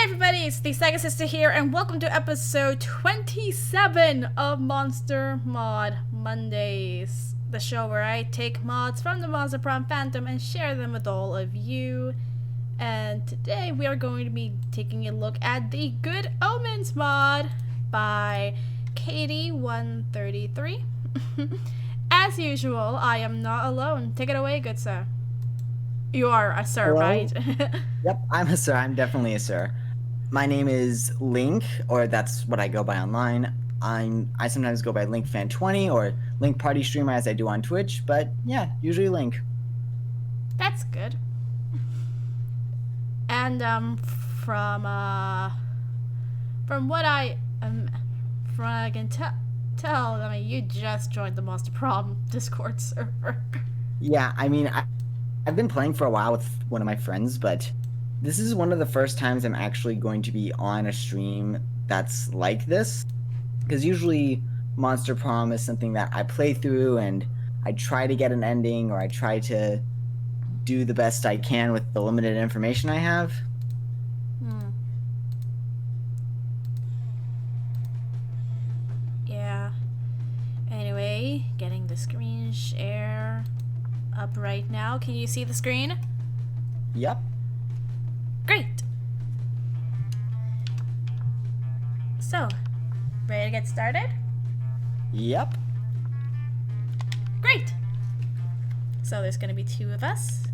everybody, it's the Saga Sister here, and welcome to episode 27 of Monster Mod Mondays, the show where I take mods from the Monster Prom fandom and share them with all of you. And today we are going to be taking a look at the Good Omens mod by Katie133. As usual, I am not alone. Take it away, good sir. You are a sir, Hello? right? Yep, I'm a sir. I'm definitely a sir. My name is Link, or that's what I go by online. I sometimes go by LinkFan20 or Link Party Streamer as I do on Twitch, but yeah, usually Link. That's good. And from what I can tell, I mean, you just joined the Monster Prom Discord server. Yeah, I mean, I've been playing for a while with one of my friends, but this is one of the first times I'm actually going to be on a stream that's like this. Because usually Monster Prom is something that I play through and I try to get an ending, or I try to do the best I can with the limited information I have. Yeah. Anyway, getting the screen share up right now. Can you see the screen? Yep. Great. So, ready to get started? Yep. Great. So there's going to be two of us.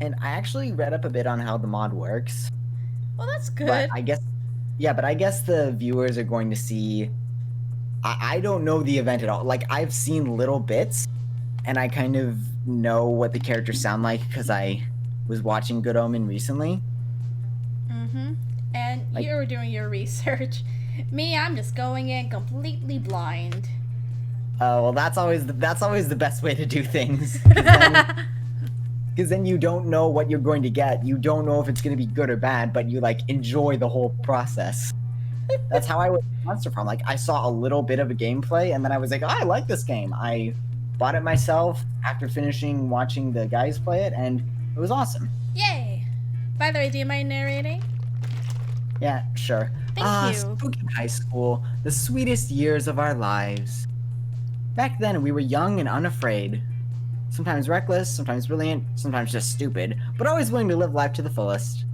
And I actually read up a bit on how the mod works. Well, that's good. But I guess the viewers are going to see. I don't know the event at all. Like, I've seen little bits, and I kind of know what the characters sound like because I was watching Good Omen recently. And you were doing your research. Me, I'm just going in completely blind. Well, that's always the best way to do things. Because then you don't know what you're going to get. You don't know if it's going to be good or bad, but you like enjoy the whole process. That's how I was with Monster Prom. Like, I saw a little bit of a gameplay, and then I was like, oh, I like this game. I bought it myself after finishing watching the guys play it, and it was awesome. Yay! By the way, do you mind narrating? Yeah, sure. Thank you. Spooky high school, the sweetest years of our lives. Back then, we were young and unafraid. Sometimes reckless, sometimes brilliant, sometimes just stupid, but always willing to live life to the fullest.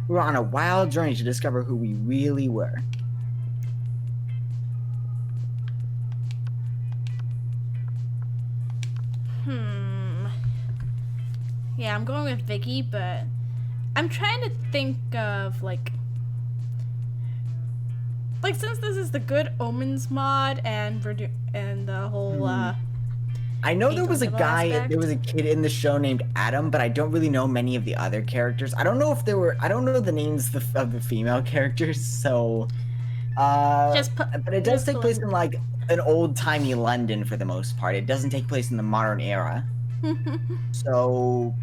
We were on a wild journey to discover who we really were. Yeah, I'm going with Vicky, but I'm trying to think of like since this is the Good Omens mod and the whole I know there was a guy, aspect. there was a kid in the show named Adam, but I don't really know many of the other characters. I don't know the names of the female characters, so but it does take place in like an old-timey London for the most part. It doesn't take place in the modern era. So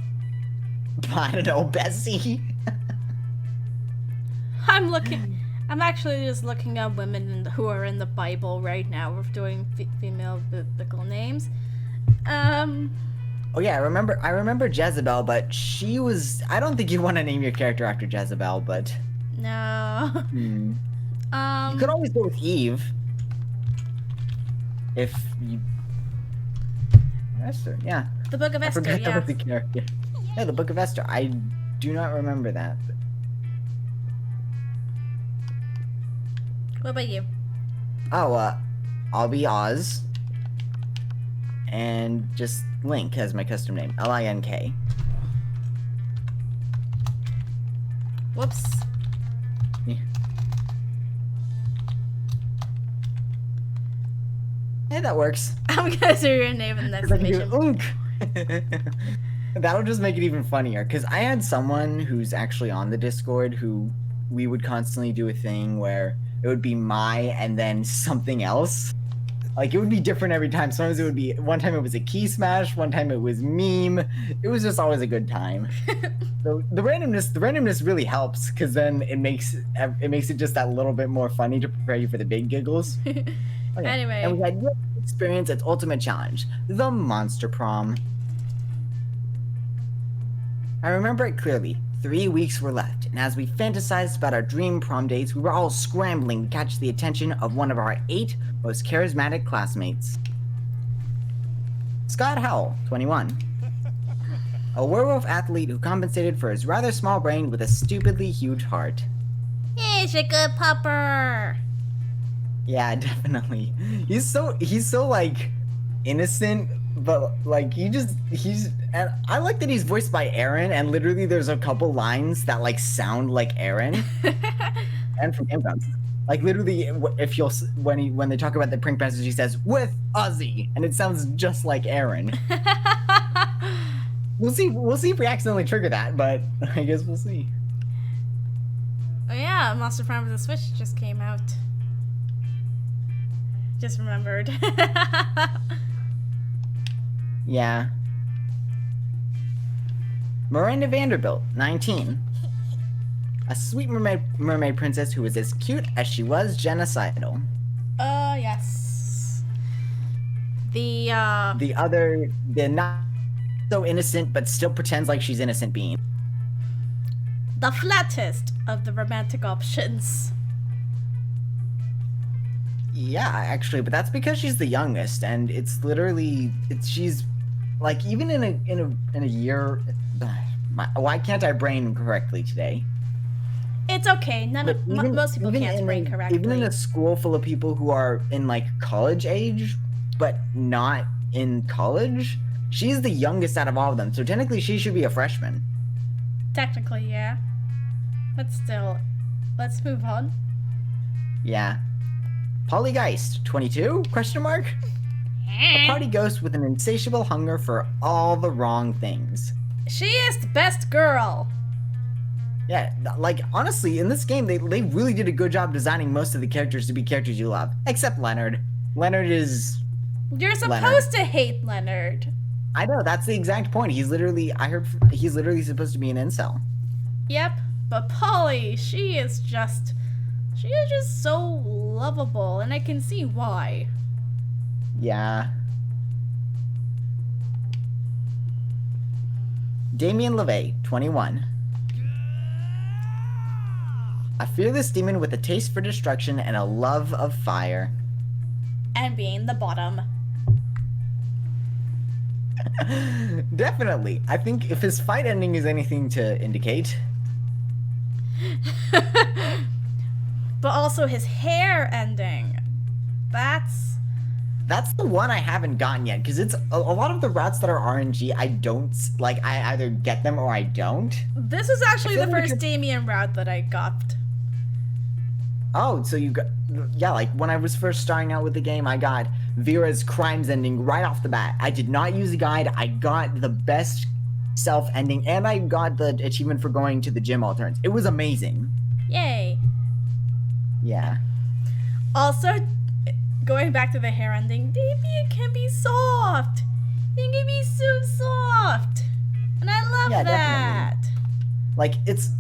I don't know, Bessie. I'm actually just looking up women who are in the Bible right now. We're doing female biblical names. Oh yeah, I remember Jezebel, but she was. I don't think you want to name your character after Jezebel, but no. You could always go with Eve. If you. Esther, yeah. The Book of Esther, I forgot yeah. that was the character. Yeah, the Book of Esther. I do not remember that. What about you? Oh, I'll be Oz. And just Link as my custom name. Link. Whoops. Yeah. Hey, that works. I'm gonna say your name in the next animation. Unk. That'll just make it even funnier, because I had someone who's actually on the Discord who we would constantly do a thing where it would be my and then something else. Like, it would be different every time. Sometimes it would be, one time it was a key smash, one time it was meme. It was just always a good time. So the randomness really helps, because then it makes it just that little bit more funny to prepare you for the big giggles. Okay. Anyway. And we had your experience its ultimate challenge, the Monster Prom. I remember it clearly. 3 weeks were left, and as we fantasized about our dream prom dates, we were all scrambling to catch the attention of one of our 8 most charismatic classmates. Scott Howell, 21. A werewolf athlete who compensated for his rather small brain with a stupidly huge heart. He's a good pupper. Yeah, definitely. He's so like innocent, but like he's and I like that he's voiced by Aaron, and literally there's a couple lines that like sound like Aaron. And from Game Grumps. Like literally, if you'll when they talk about the prank message, he says with Ozzy, and it sounds just like Aaron. We'll see if we accidentally trigger that, but I guess we'll see. Oh yeah, Monster Prom for the Switch just came out. Just remembered. Yeah. Miranda Vanderbilt, 19. A sweet mermaid princess who was as cute as she was genocidal. Yes. The not so innocent but still pretends like she's innocent being. The flattest of the romantic options. Yeah, actually, but that's because she's the youngest, and she's like even in a year. Why can't I brain correctly today? It's okay. Most people can't brain correctly. Even in a school full of people who are in like college age, but not in college, she's the youngest out of all of them. So technically, she should be a freshman. Technically, yeah. But still, let's move on. Yeah. Polly Geist, 22? Question mark? A party ghost with an insatiable hunger for all the wrong things. She is the best girl. Yeah, like, honestly, in this game, they really did a good job designing most of the characters to be characters you love. Except Leonard. Leonard is... You're supposed to hate Leonard. I know, that's the exact point. He's literally supposed to be an incel. Yep, but Polly, she is just so lovable, and I can see why. Yeah. Damien LeVay, 21. A fearless demon with a taste for destruction and a love of fire. And being the bottom. Definitely. I think if his fight ending is anything to indicate. But also his hair ending. That's the one I haven't gotten yet, because it's a lot of the routes that are RNG, I don't, like, I either get them or I don't. This is actually the first Damien route that I got. Oh, so you got, yeah, like, when I was first starting out with the game, I got Vera's crimes ending right off the bat. I did not use a guide, I got the best self ending, and I got the achievement for going to the gym all turns. It was amazing. Yay. Yeah. Also, going back to the hair ending, Damien can be soft. He can be so soft. And I love that. Definitely. Like, it's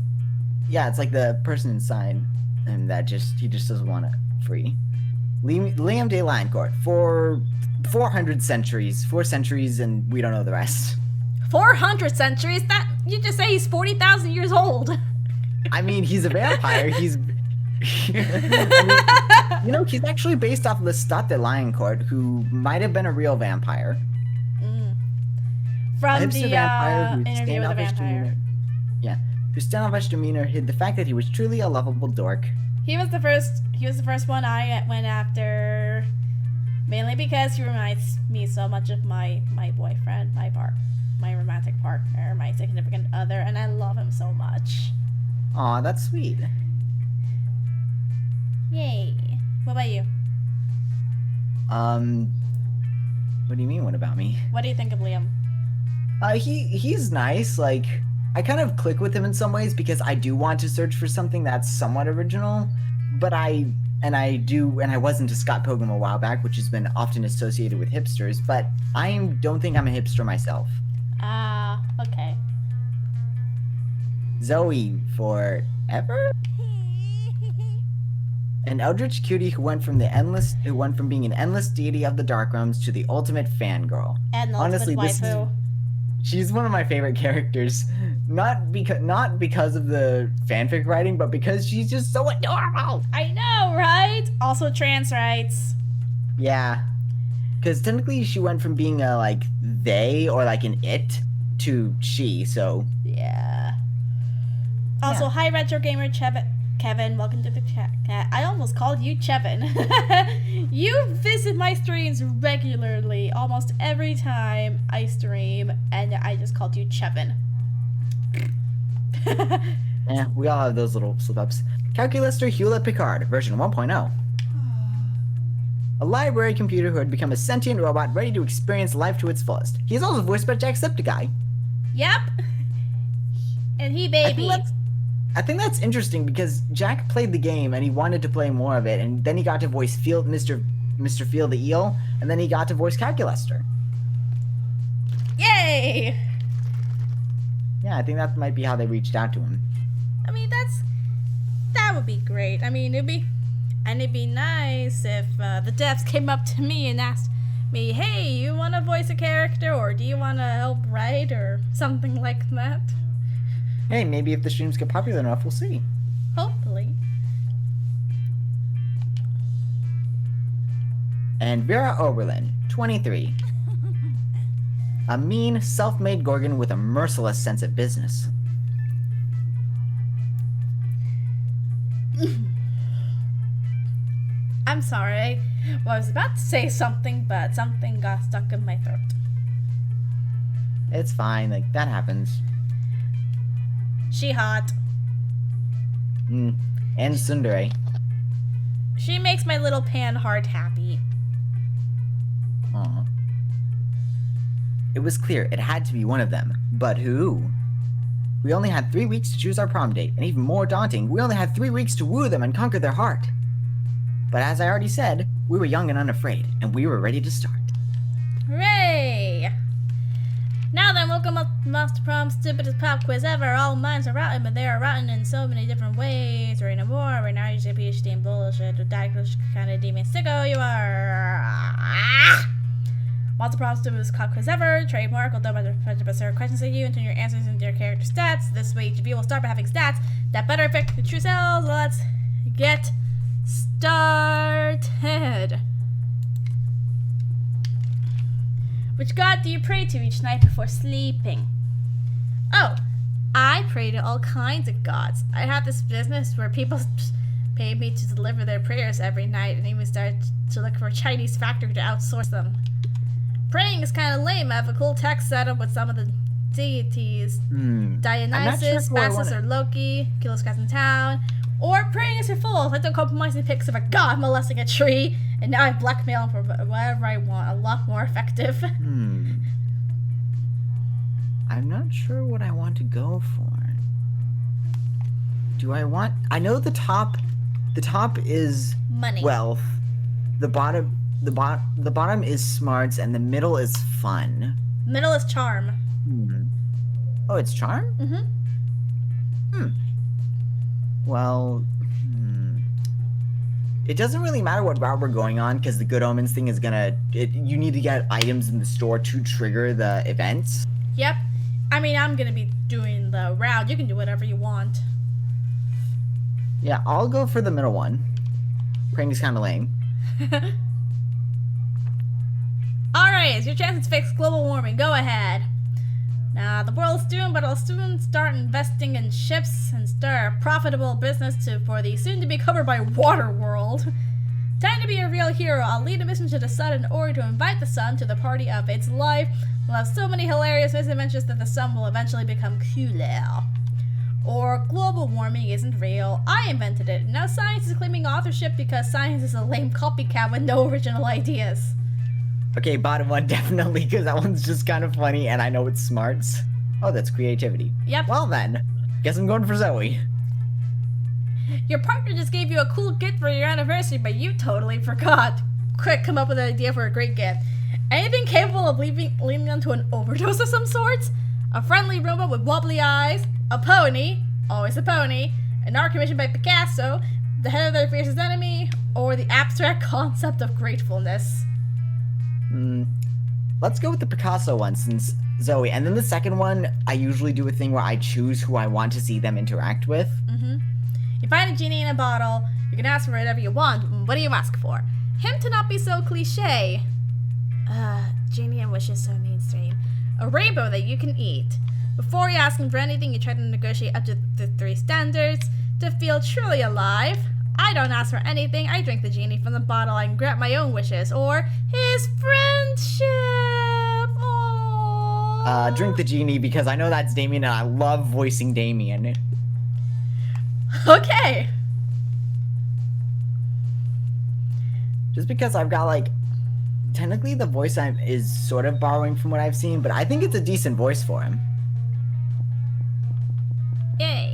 like the person inside and that he just doesn't want it free. Liam de Lancourt, for 400 centuries, 4 centuries, and we don't know the rest. 400 centuries? That, you just say he's 40,000 years old. I mean, he's a vampire. He's... I mean, he's actually based off Lestat de Lioncourt, who might have been a real vampire. From the interview with the vampire. Whose standoffish demeanor hid the fact that he was truly a lovable dork. He was the first one I went after, mainly because he reminds me so much of my boyfriend, my romantic partner, my significant other, and I love him so much. Aw, that's sweet. Yay. What about you? What do you mean, what about me? What do you think of Liam? He's nice. Like, I kind of click with him in some ways because I do want to search for something that's somewhat original, but I was into Scott Pilgrim a while back, which has been often associated with hipsters, but I don't think I'm a hipster myself. Okay. Zoe, forever? An eldritch cutie who went from being an endless deity of the dark realms to the ultimate fangirl. And the honestly, ultimate waifu. She's one of my favorite characters. Not because of the fanfic writing, but because she's just so adorable. I know, right? Also trans rights. Yeah. Because technically she went from being a, like, they or, like, an it to she, so. Yeah. Also, Yeah. hi, Retro Gamer Kevin. Welcome to the chat. I almost called you Chevin. You visit my streams regularly, almost every time I stream, and I just called you Chevin. Yeah, we all have those little slip-ups. Calculator Hewlett Picard, version 1.0. A library computer who had become a sentient robot ready to experience life to its fullest. He is also voiced by Jacksepticeye. Yep. And he baby. I think that's interesting because Jack played the game and he wanted to play more of it, and then he got to voice Mr. Field the Eel, and then he got to voice Calculator. Yay! Yeah, I think that might be how they reached out to him. I mean, that would be great. I mean, it'd be nice if the devs came up to me and asked me, hey, you want to voice a character, or do you want to help write, or something like that. Hey, maybe if the streams get popular enough, we'll see. Hopefully. And Vera Oberlin, 23. A mean, self-made Gorgon with a merciless sense of business. I'm sorry. Well, I was about to say something, but something got stuck in my throat. It's fine, like, that happens. She hot. And tsundere. She makes my little pan heart happy. Aw. It was clear it had to be one of them, but who? We only had 3 weeks to choose our prom date, and even more daunting, we only had 3 weeks to woo them and conquer their heart. But as I already said, we were young and unafraid, and we were ready to start. Hooray! Now then, welcome up to Master Prom's stupidest pop quiz ever. All minds are rotten, but they are rotten in so many different ways. Right no more. Right now, you say PhD in bullshit. With diagnosed kind of demon sicko you are. Master Prom's stupidest pop quiz ever. Trademark. Although by the questions at you and turn your answers into your character stats. This way, each of you will start by having stats that better affect the true selves. Let's get started. Which god do you pray to each night before sleeping? Oh, I pray to all kinds of gods. I have this business where people pay me to deliver their prayers every night, and even started to look for a Chinese factory to outsource them. Praying is kind of lame. I have a cool text setup with some of the deities. Dionysus, Bassus, or Loki, Kilos cats in town. Or praying is for fools. I don't compromise the pics of a god molesting a tree, and now I blackmail him for whatever I want. A lot more effective. I'm not sure what I want to go for. I know the top is Money. wealth. The bottom is smarts, and the middle is fun. Middle is charm. Oh, it's charm? Well, it doesn't really matter what route we're going on, because the Good Omens thing is you need to get items in the store to trigger the events. Yep. I mean, I'm gonna be doing the route. You can do whatever you want. Yeah, I'll go for the middle one. Praying is kind of lame. Alright, it's your chance to fix global warming. Go ahead. Now, the world's doomed, but I'll soon start investing in ships and start a profitable business for the soon-to-be covered by water world. Time to be a real hero. I'll lead a mission to the sun in order to invite the sun to the party of its life. We'll have so many hilarious misadventures that the sun will eventually become cooler. Or global warming isn't real. I invented it. Now science is claiming authorship because science is a lame copycat with no original ideas. Okay, bottom one, definitely, because that one's just kind of funny, and I know it's smarts. Oh, that's creativity. Yep. Well then, guess I'm going for Zoe. Your partner just gave you a cool gift for your anniversary, but you totally forgot. Quick, come up with an idea for a great gift. Anything capable of leading onto an overdose of some sorts? A friendly robot with wobbly eyes, a pony, always a pony, an art commissioned by Picasso, the head of their fiercest enemy, or the abstract concept of gratefulness. let's go with the Picasso one since Zoe. And then the second one, I usually do a thing where I choose who I want to see them interact with. Mm-hmm. You find a genie in a bottle. You can ask for whatever you want. What do you ask for? Him to not be so cliche. Genie and wishes so mainstream. A rainbow that you can eat. Before you ask him for anything, you try to negotiate up to the 3 standards. To feel truly alive. I don't ask for anything. I drink the genie from the bottle and grant my own wishes. Or his friendship. Aww. Drink the genie because I know that's Damien and I love voicing Damien. Okay. Just because I've got like, technically the voice is sort of borrowing from what I've seen, but I think it's a decent voice for him. Yay.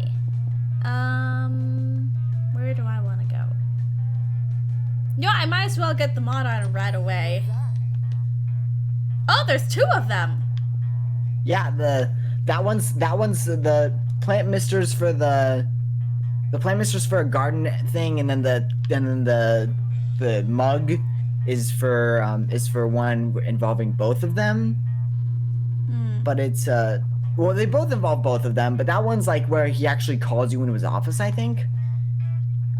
Where do I want to go? You know, I might as well get the mod item right away. Oh, there's 2 of them. Yeah, that one's the plant misters for the plant misters for a garden thing, and then the mug is for one involving both of them. But it's well, they both involve both of them, but that one's like where he actually calls you into his office, I think.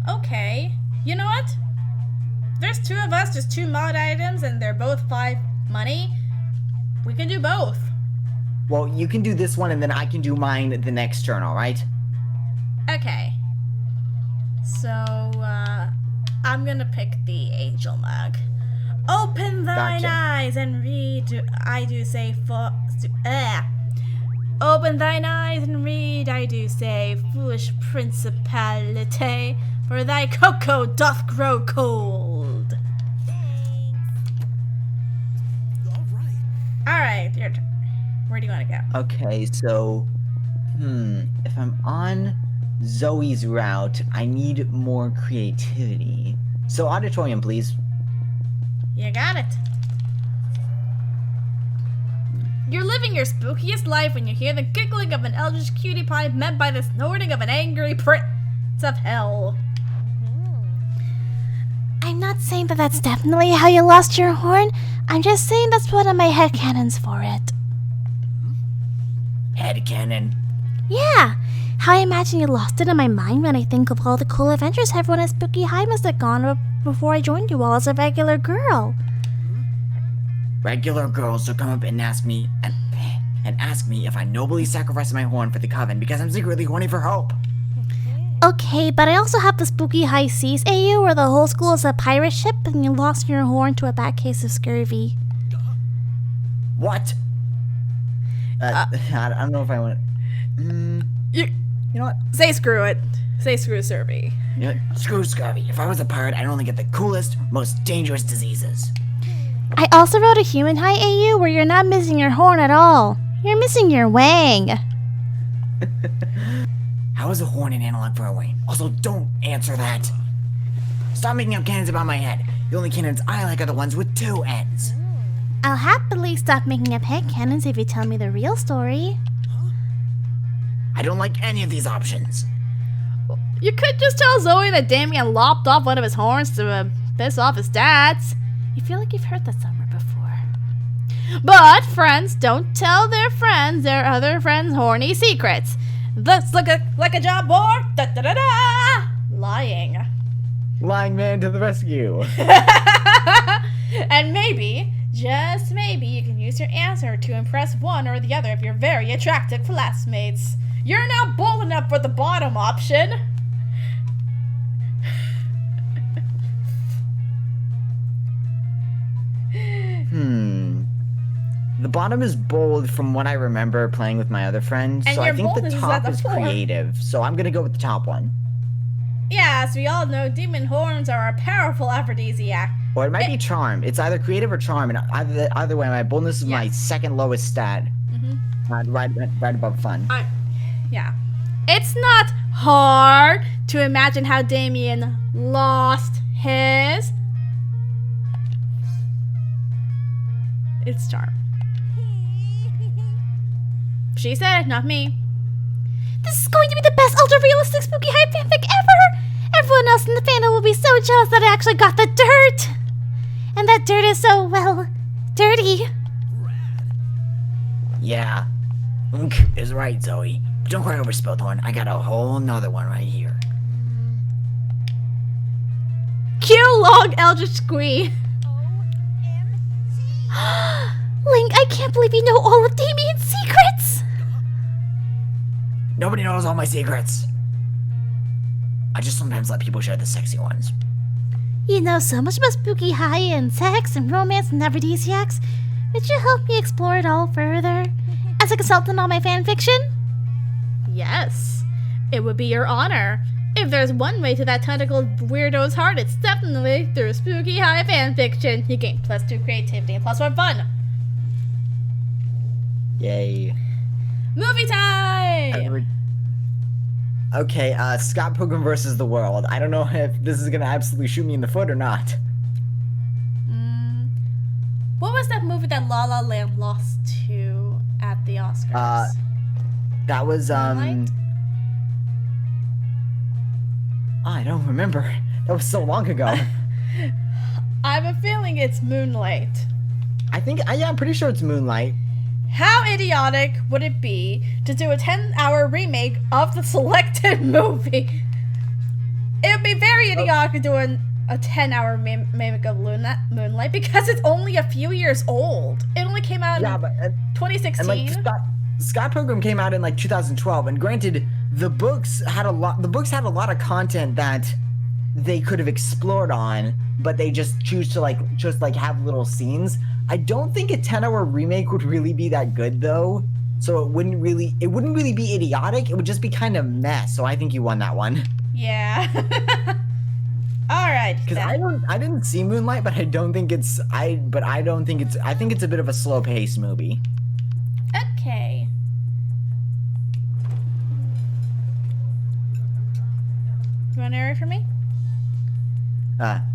Okay. You know what? There's 2 of us, just 2 mod items, and they're both 5 money. We can do both. Well, you can do this one, and then I can do mine the next turn, alright? Okay. So, I'm gonna pick the angel mug. Open thine Gotcha. eyes and read, I do say, Open thine eyes and read, I do say, foolish principality, for thy cocoa doth grow cold. Alright, your turn. Where do you want to go? Okay, so, if I'm on Zoe's route, I need more creativity. So, auditorium, please. You got it. You're living your spookiest life when you hear the giggling of an eldritch cutie pie met by the snorting of an angry prince of hell. I'm not saying that that's definitely how you lost your horn. I'm just saying that's one of my headcanons for it. Headcanon. Yeah, how I imagine you lost it in my mind when I think of all the cool adventures everyone at Spooky High must have gone before I joined you all as a regular girl. Regular girls will come up and ask me if I nobly sacrificed my horn for the coven because I'm secretly horny for hope. Okay, but I also have the Spooky High Seas AU where the whole school is a pirate ship and you lost your horn to a bad case of scurvy. What? I don't know if I want to... You know what? say screw it. Say screw Serby. You know what? Screw scurvy. If I was a pirate, I'd only get the coolest, most dangerous diseases. I also wrote a Human High AU where you're not missing your horn at all. You're missing your wang. How is a horn an analog for a wang? Also, don't answer that. Stop making up cannons about my head. The only cannons I like are the ones with 2 ends. I'll happily stop making up headcanons if you tell me the real story. I don't like any of these options. You could just tell Zoe that Damien lopped off one of his horns to piss off his dads. You feel like you've heard that somewhere before. But friends don't tell their friends their other friends' horny secrets. Looks like a job board. Da da da da. Lying. Lying man to the rescue. And maybe, just maybe, you can use your answer to impress one or the other of your very attractive classmates. You're now bold enough for the bottom option. The bottom is bold from what I remember playing with my other friends, And so I your think the boldness is top at the is floor. creative. So I'm gonna go with the top one. Yeah, as we all know, demon horns are a powerful aphrodisiac. Or it might be charm. It's either creative or charm, and either way, my boldness is my second lowest stat. Right above fun. Yeah. It's not hard to imagine how Damien lost his. It's charm. She said it, not me. This is going to be the best ultra-realistic Spooky High fanfic ever! Everyone else in the fandom will be so jealous that I actually got the dirt! And that dirt is so, well, dirty. Yeah. Unk is right, Zoe. But don't cry over spilled horn. I got a whole nother one right here. Cue long eldritch squee. Link, I can't believe you know all of Damien's secrets! Nobody knows all my secrets. I just sometimes let people share the sexy ones. You know so much about spooky high and sex and romance and aphrodisiacs. Would you help me explore it all further? As a consultant on my fanfiction? Yes, it would be your honor. If there's one way to that tentacled weirdo's heart, it's definitely through spooky high fanfiction. You gain +2 creativity and +1 fun. Yay. Movie time! Okay, Scott Pilgrim versus the World. I don't know if this is gonna absolutely shoot me in the foot or not. What was that movie that La La Land lost to at the Oscars? That was, Moonlight? I don't remember. That was so long ago. I have a feeling it's Moonlight. Yeah, I'm pretty sure it's Moonlight. How idiotic would it be to do a 10-hour remake of the selected movie? It would be very idiotic doing a 10-hour remake of Moonlight because it's only a few years old. It only came out in 2016. And like Scott Pilgrim came out in like 2012, and granted, the books had a lot of content that they could have explored on, but they just choose to just have little scenes. I don't think a 10-hour remake would really be that good though. So it wouldn't really be idiotic. It would just be kind of mess. So I think you won that one. Yeah. All right. Because I didn't see Moonlight, but I think it's a bit of a slow-paced movie. Okay. You want to narrate for me?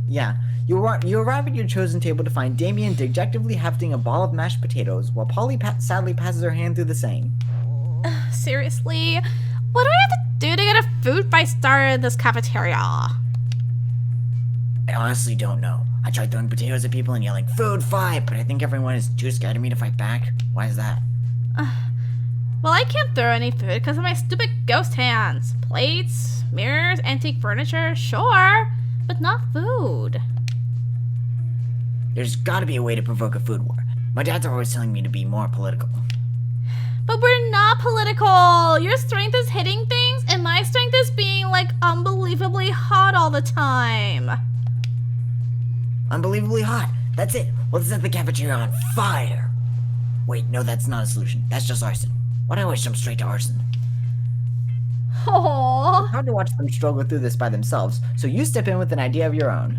Yeah. You arrive at your chosen table to find Damien dejectedly hefting a ball of mashed potatoes, while Polly sadly passes her hand through the same. Seriously? What do I have to do to get a food fight started in this cafeteria? I honestly don't know. I tried throwing potatoes at people and yelling, "Food fight!" but I think everyone is too scared of me to fight back. Why is that? Well, I can't throw any food because of my stupid ghost hands. Plates, mirrors, antique furniture, sure, but not food. There's gotta be a way to provoke a food war. My dad's always telling me to be more political. But we're not political. Your strength is hitting things, and my strength is being, unbelievably hot all the time. Unbelievably hot. That's it. Let's set the cafeteria on fire. Wait, no, that's not a solution. That's just arson. Why do I always jump straight to arson? Aww. It's hard to watch them struggle through this by themselves, so you step in with an idea of your own.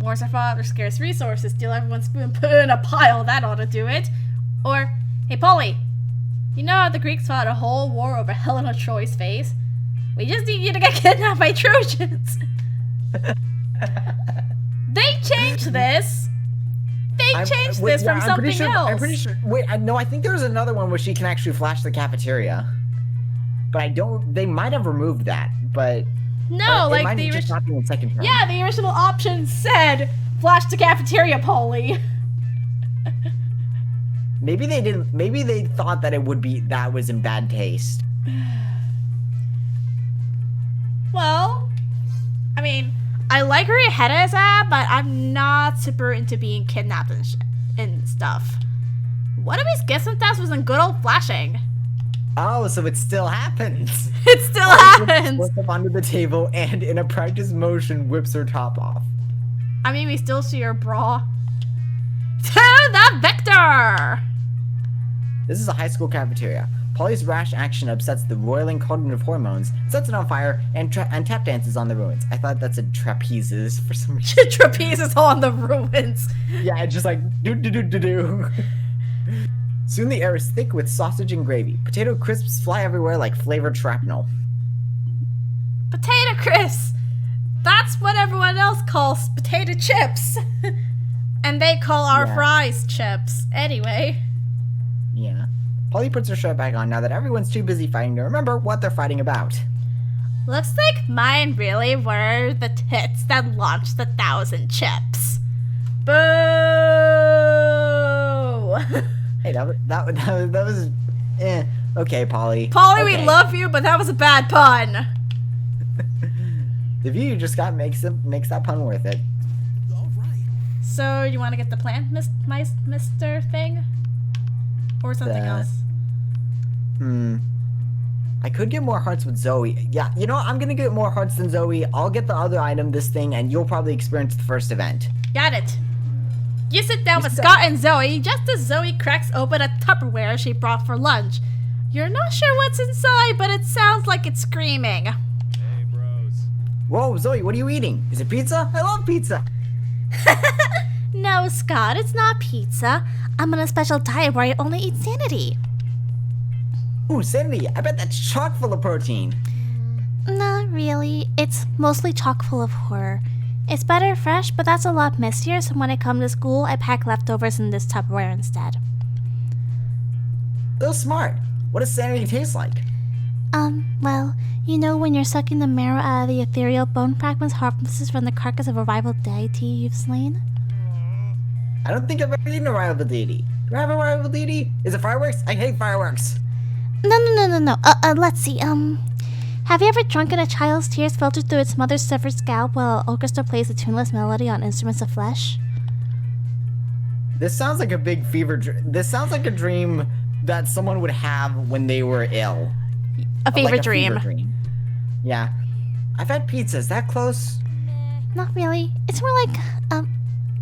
Wars are fought, or scarce resources, steal everyone's spoon, put it in a pile, that ought to do it. Or, hey Polly, you know how the Greeks fought a whole war over Helena of Troy's face? We just need you to get kidnapped by Trojans. They changed this. From something else. I'm pretty sure. Wait, no, I think there's another one where she can actually flash the cafeteria. But they might have removed that, but... No, it might have just happened in second term. Yeah, the original option said, flash the cafeteria, Polly. Maybe they didn't, maybe they thought that that was in bad taste. Well, I mean, I like where your head is at, but I'm not super into being kidnapped and stuff. What if we skip some tests with some good old flashing? Oh, so it still happens. It still happens. Slips up onto the table and, in a practice motion, whips her top off. I mean, we still see her bra. To the Vector! This is a high school cafeteria. Polly's rash action upsets the roiling cauldron of hormones, sets it on fire, and tap dances on the ruins. I thought that said trapezes for some reason. Trapeze is on the ruins. Yeah, it's just like do. Soon the air is thick with sausage and gravy. Potato crisps fly everywhere like flavored shrapnel. Potato crisps! That's what everyone else calls potato chips. And they call our fries chips. Anyway. Yeah. Polly puts her shirt back on now that everyone's too busy fighting to remember what they're fighting about. Looks like mine really were the tits that launched the 1,000 chips. Boo! Hey, that was okay, Polly. Polly, Okay. we love you, but that was a bad pun. The view you just got makes that pun worth it. So, you want to get the plant, Mister Thing? Or something else? I could get more hearts with Zoe. Yeah, you know what? I'm gonna get more hearts than Zoe. I'll get the other item, this thing, and you'll probably experience the first event. Got it. You sit down with Scott and Zoe just as Zoe cracks open a Tupperware she brought for lunch. You're not sure what's inside, but it sounds like it's screaming. Hey, bros. Whoa, Zoe, what are you eating? Is it pizza? I love pizza. No, Scott, it's not pizza. I'm on a special diet where I only eat sanity. Ooh, Sandy, I bet that's chock full of protein. Not really. It's mostly chock full of horror. It's better fresh, but that's a lot messier, so when I come to school, I pack leftovers in this Tupperware instead. So smart. What does Sanity taste like? Well, you know when you're sucking the marrow out of the ethereal bone fragments harvested from the carcass of a rival deity you've slain? I don't think I've ever eaten a rival deity. Do I have a rival deity? Is it fireworks? I hate fireworks. No. Let's see, have you ever drunken a child's tears filtered through its mother's severed scalp while an orchestra plays a tuneless melody on instruments of flesh? This sounds like a big fever dream. This sounds like a dream that someone would have when they were ill. A fever Like dream. Fever dream. Yeah. I've had pizza. Is that close? Not really. It's more like,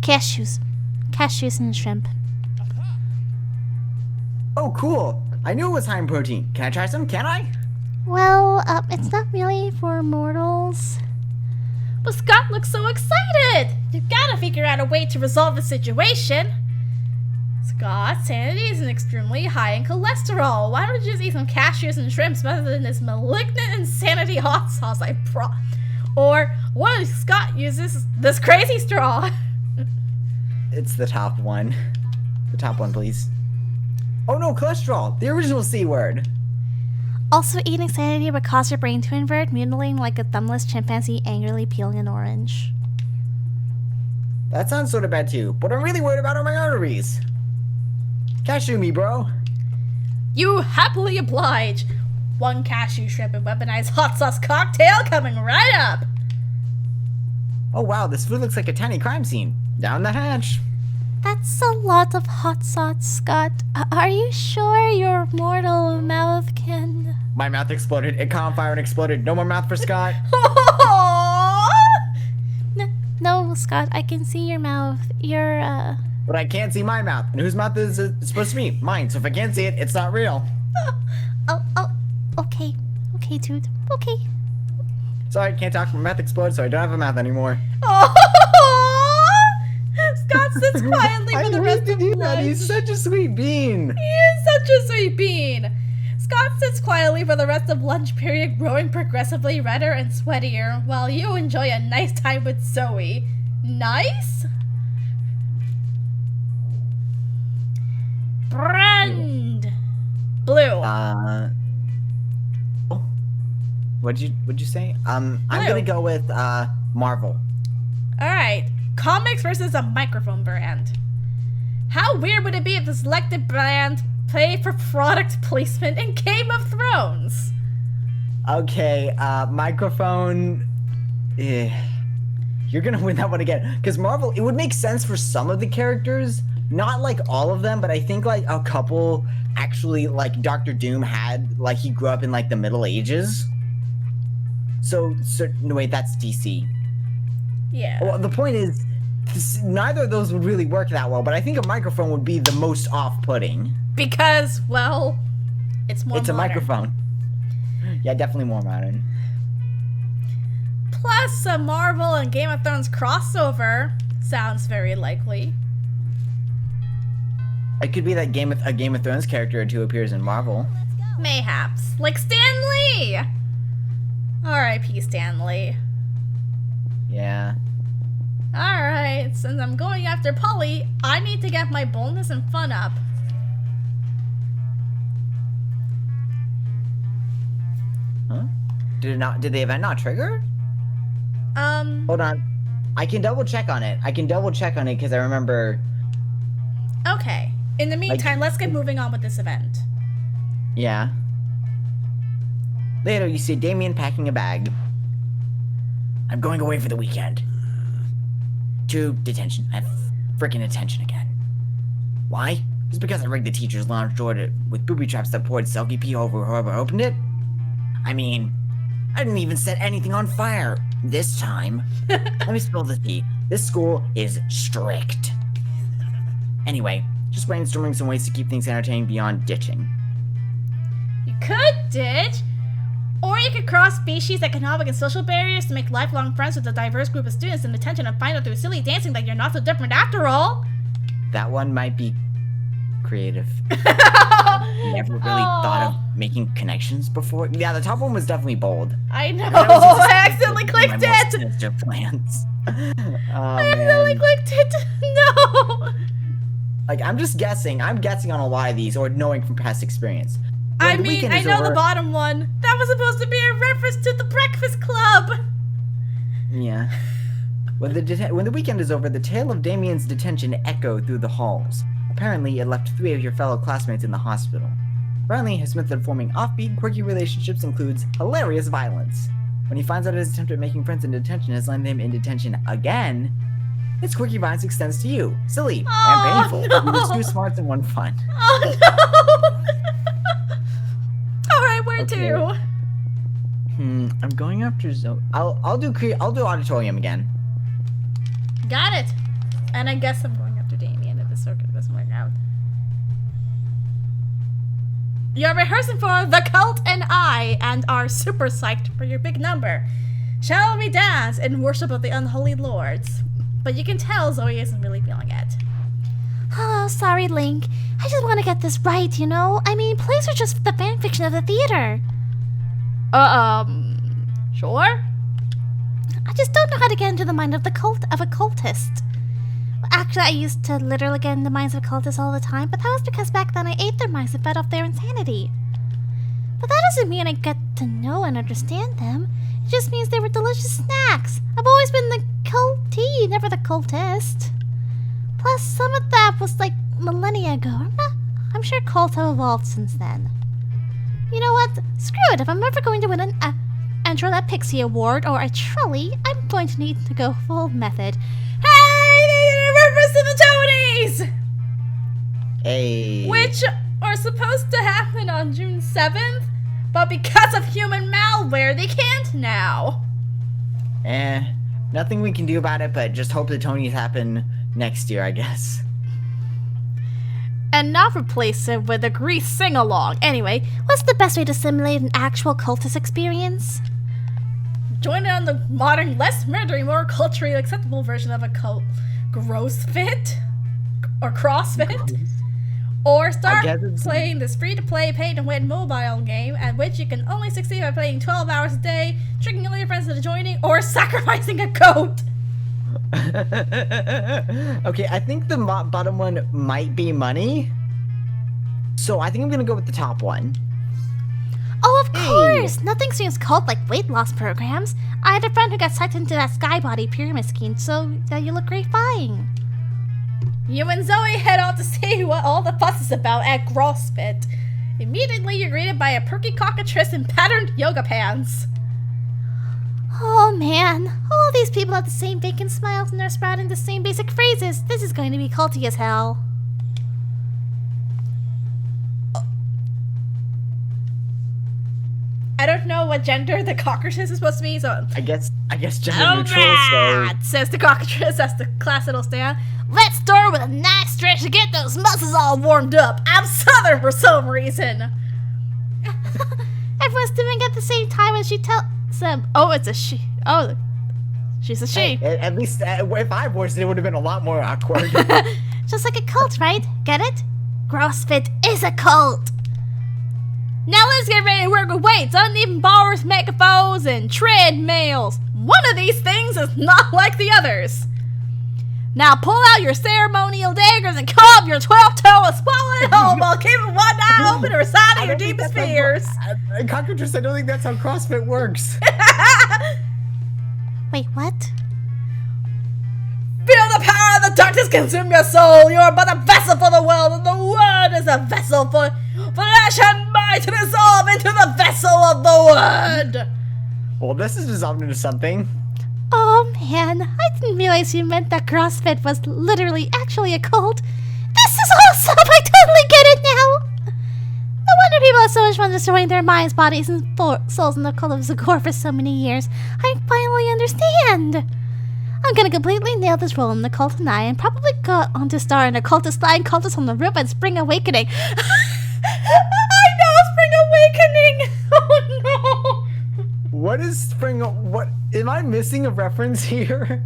cashews. Cashews and shrimp. Oh, cool. I knew it was high in protein. Can I try some? Can I? Well, it's not really for mortals. But Scott looks so excited! You gotta figure out a way to resolve the situation. Scott, sanity isn't extremely high in cholesterol. Why don't you just eat some cashews and shrimps rather than this malignant insanity hot sauce I brought? Or what if Scott uses this crazy straw? It's the top one. The top one, please. Oh no, cholesterol! The original C word! Also, eating sanity would cause your brain to invert, mutilating like a thumbless chimpanzee angrily peeling an orange. That sounds sort of bad too. What I'm really worried about are my arteries. Cashew me, bro. You happily oblige. One cashew shrimp and weaponized hot sauce cocktail coming right up. Oh wow, this food looks like a tiny crime scene. Down the hatch. That's a lot of hot sauce, Scott. Are you sure your mortal mouth can... My mouth exploded. It caught on fire and exploded. No more mouth for Scott. No, Scott, I can see your mouth. You're, But I can't see my mouth. And whose mouth is it supposed to be? Mine. So if I can't see it, it's not real. Okay. Okay, dude. Okay. Sorry, can't talk. My mouth exploded, so I don't have a mouth anymore. Scott sits quietly for the rest of lunch. He's such a sweet bean. He is such a sweet bean. Scott sits quietly for the rest of lunch period, growing progressively redder and sweatier, while you enjoy a nice time with Zoe. Nice? Brand. Blue. Oh. What'd you say? I'm gonna go with Marvel. Alright. Comics versus a microphone brand. How weird would it be if the selected brand paid for product placement in Game of Thrones? Okay, microphone. You're gonna win that one again. Because Marvel, it would make sense for some of the characters, not like all of them, but I think like a couple actually, like Doctor Doom had, like he grew up in like the Middle Ages. So no, wait, that's DC. Yeah. Well, the point is, neither of those would really work that well, but I think a microphone would be the most off-putting. Because, well, it's more It's modern. a microphone. Yeah, definitely more modern. Plus, a Marvel and Game of Thrones crossover sounds very likely. It could be that a Game of Thrones character or two appears in Marvel. Mayhaps. Like Stan Lee! R.I.P. Stan Lee. Yeah. Alright, since I'm going after Polly, I need to get my boldness and fun up. Huh? Did the event not trigger? Hold on. I can double check on it. because I remember. Okay. In the meantime, let's get moving on with this event. Yeah. Later, you see Damien packing a bag. I'm going away for the weekend. To detention. I have freaking attention again. Why? Just because I rigged the teacher's lounge door with booby traps that poured sulky pee over whoever opened it? I mean, I didn't even set anything on fire this time. Let me spill the tea. This school is strict. Anyway, just brainstorming some ways to keep things entertaining beyond ditching. You could ditch, or you could cross species, economic, and social barriers to make lifelong friends with a diverse group of students in detention and find out through silly dancing that you're not so different after all. That one might be creative. Never really thought of making connections before. Yeah, the top one was definitely bold. I know. I accidentally clicked it. Sinister plans. I accidentally clicked it. No. Like, I'm just guessing. I'm guessing on a lot of these, or knowing from past experience. I mean, I know the bottom one. That was supposed to be a reference to the Breakfast Club. Yeah. When the weekend is over, the tale of Damien's detention echoed through the halls. Apparently, it left 3 of your fellow classmates in the hospital. Apparently, his method of forming offbeat, quirky relationships includes hilarious violence. When he finds out his attempt at making friends in detention has landed him in detention again, his quirky violence extends to you. Silly and painful. No. He was 2 smarts and 1 fun. Oh no! Alright, where to? I'm going after Zoe. I'll do auditorium again. Got it. And I guess I'm going after Damien if the circuit doesn't work out. You're rehearsing for The Cult and I and are super psyched for your big number. Shall we dance in worship of the unholy lords? But you can tell Zoe isn't really feeling it. Oh, sorry, Link. I just want to get this right, you know? I mean, plays are just the fanfiction of the theater. Sure? I just don't know how to get into the mind of a cultist. Actually, I used to literally get in the minds of cultists all the time, but that was because back then I ate their minds and fed off their insanity. But that doesn't mean I get to know and understand them. It just means they were delicious snacks. I've always been the cultee, never the cultist. Plus, some of that was like millennia ago. I'm sure cults have evolved since then. You know what? Screw it. If I'm ever going to win an Enter That Pixie Award or a trolley, I'm going to need to go full method. Hey, they did a reference to the Tonys! Hey. Which are supposed to happen on June 7th, but because of human malware, they can't now. Nothing we can do about it, but just hope the Tonys happen next year, I guess. And not replace it with a Grease sing-along. Anyway, what's the best way to simulate an actual cultist experience? Join in on the modern, less murdery, more culturally acceptable version of a cult. Gross fit? Or CrossFit? Or start playing this free-to-play, pay-to-win mobile game at which you can only succeed by playing 12 hours a day, tricking all your friends into joining, or sacrificing a goat. Okay, I think the bottom one might be money. So I think I'm gonna go with the top one. Oh, of course! Nothing seems cult like weight loss programs. I had a friend who got sucked into that Skybody pyramid scheme, so you look great flying. You and Zoe head out to see what all the fuss is about at CrossFit. Immediately, you're greeted by a perky cockatrice in patterned yoga pants. Oh man, all these people have the same vacant smiles and they're sprouting the same basic phrases. This is going to be culty as hell. I don't know what gender the cockatrice is supposed to be, so... I guess gender neutral, so... says the cockatrice as the class will stand. Let's start with a nice stretch to get those muscles all warmed up. I'm Southern for some reason. Everyone's doing it at the same time and she tells them, oh, it's a she. Oh, she's a she. Hey, at least if I voiced it, it would have been a lot more awkward. Just like a cult, right? Get it? CrossFit is a cult. Now let's get ready to work with weights, uneven bars, megaphones, and treadmills. One of these things is not like the others. Now pull out your ceremonial daggers and carve up your 12th toe and swallow it whole while keeping one eye open to recite your deepest fears. Cockatrice, I don't think that's how CrossFit works. Wait, what? Feel the power of the darkness consume your soul. You are but a vessel for the world, and the world is a vessel for flesh and mind to dissolve into the vessel of the word. Well, this is dissolved into something. Oh man, I didn't realize you meant that CrossFit was literally actually a cult. This is awesome! I totally get it now! No wonder people have so much fun destroying their minds, bodies, and souls in the cult of Zagor for so many years. I finally understand! I'm gonna completely nail this role in the cult tonight and probably go on to star in a cultist flying cultist on the roof and Spring Awakening. I know, Spring Awakening! Oh no! What is Spring? What? Am I missing a reference here?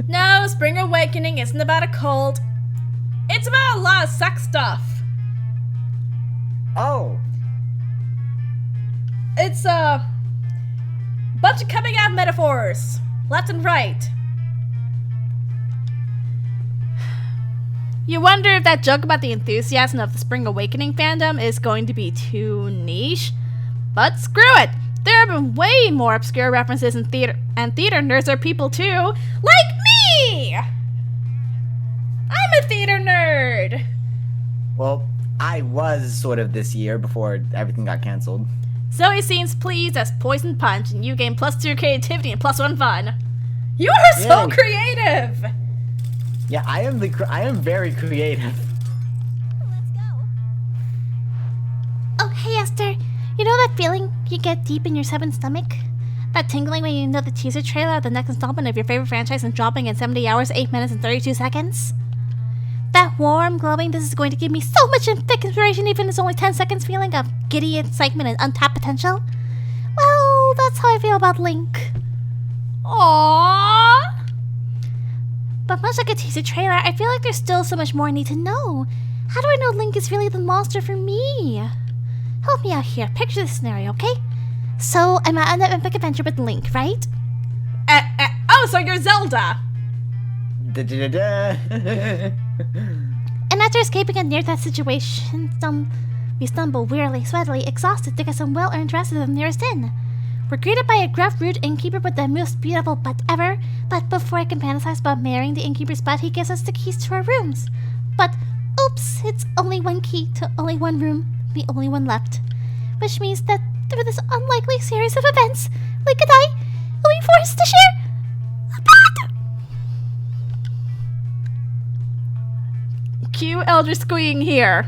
No, Spring Awakening isn't about a cult. It's about a lot of sex stuff. Oh. It's a bunch of coming out metaphors, left and right. You wonder if that joke about the enthusiasm of the Spring Awakening fandom is going to be too niche? But screw it! There have been way more obscure references in theater, and theater nerds are people too, like me! I'm a theater nerd! Well, I was sort of this year before everything got canceled. Zoe seems pleased as Poison Punch, and you gain +2 creativity and +1 fun. You are so Yay. creative! Yeah, I am very creative. Let's go. Oh, hey Esther. You know that feeling you get deep in your seventh stomach? That tingling when you know the teaser trailer of the next installment of your favorite franchise is dropping in 70 hours, 8 minutes, and 32 seconds? That warm, glowing, this is going to give me so much thick inspiration even if it's only 10 seconds feeling of giddy excitement and untapped potential? Well, that's how I feel about Link. Aww! But much like a teaser trailer, I feel like there's still so much more I need to know. How do I know Link is really the monster for me? Help me out here. Picture this scenario, okay? So, I'm on an epic adventure with Link, right? Oh, so you're Zelda! Da-da-da-da. And after escaping a near-death situation, we stumble wearily, sweatily, exhausted to get some well-earned rest at the nearest inn. We're greeted by a gruff, rude innkeeper with the most beautiful butt ever, but before I can fantasize about marrying the innkeeper's butt, he gives us the keys to our rooms. But, oops, it's only one key to only one room, the only one left. Which means that through this unlikely series of events, Link and I will be forced to share a bed! Cue Elder Squeeing here.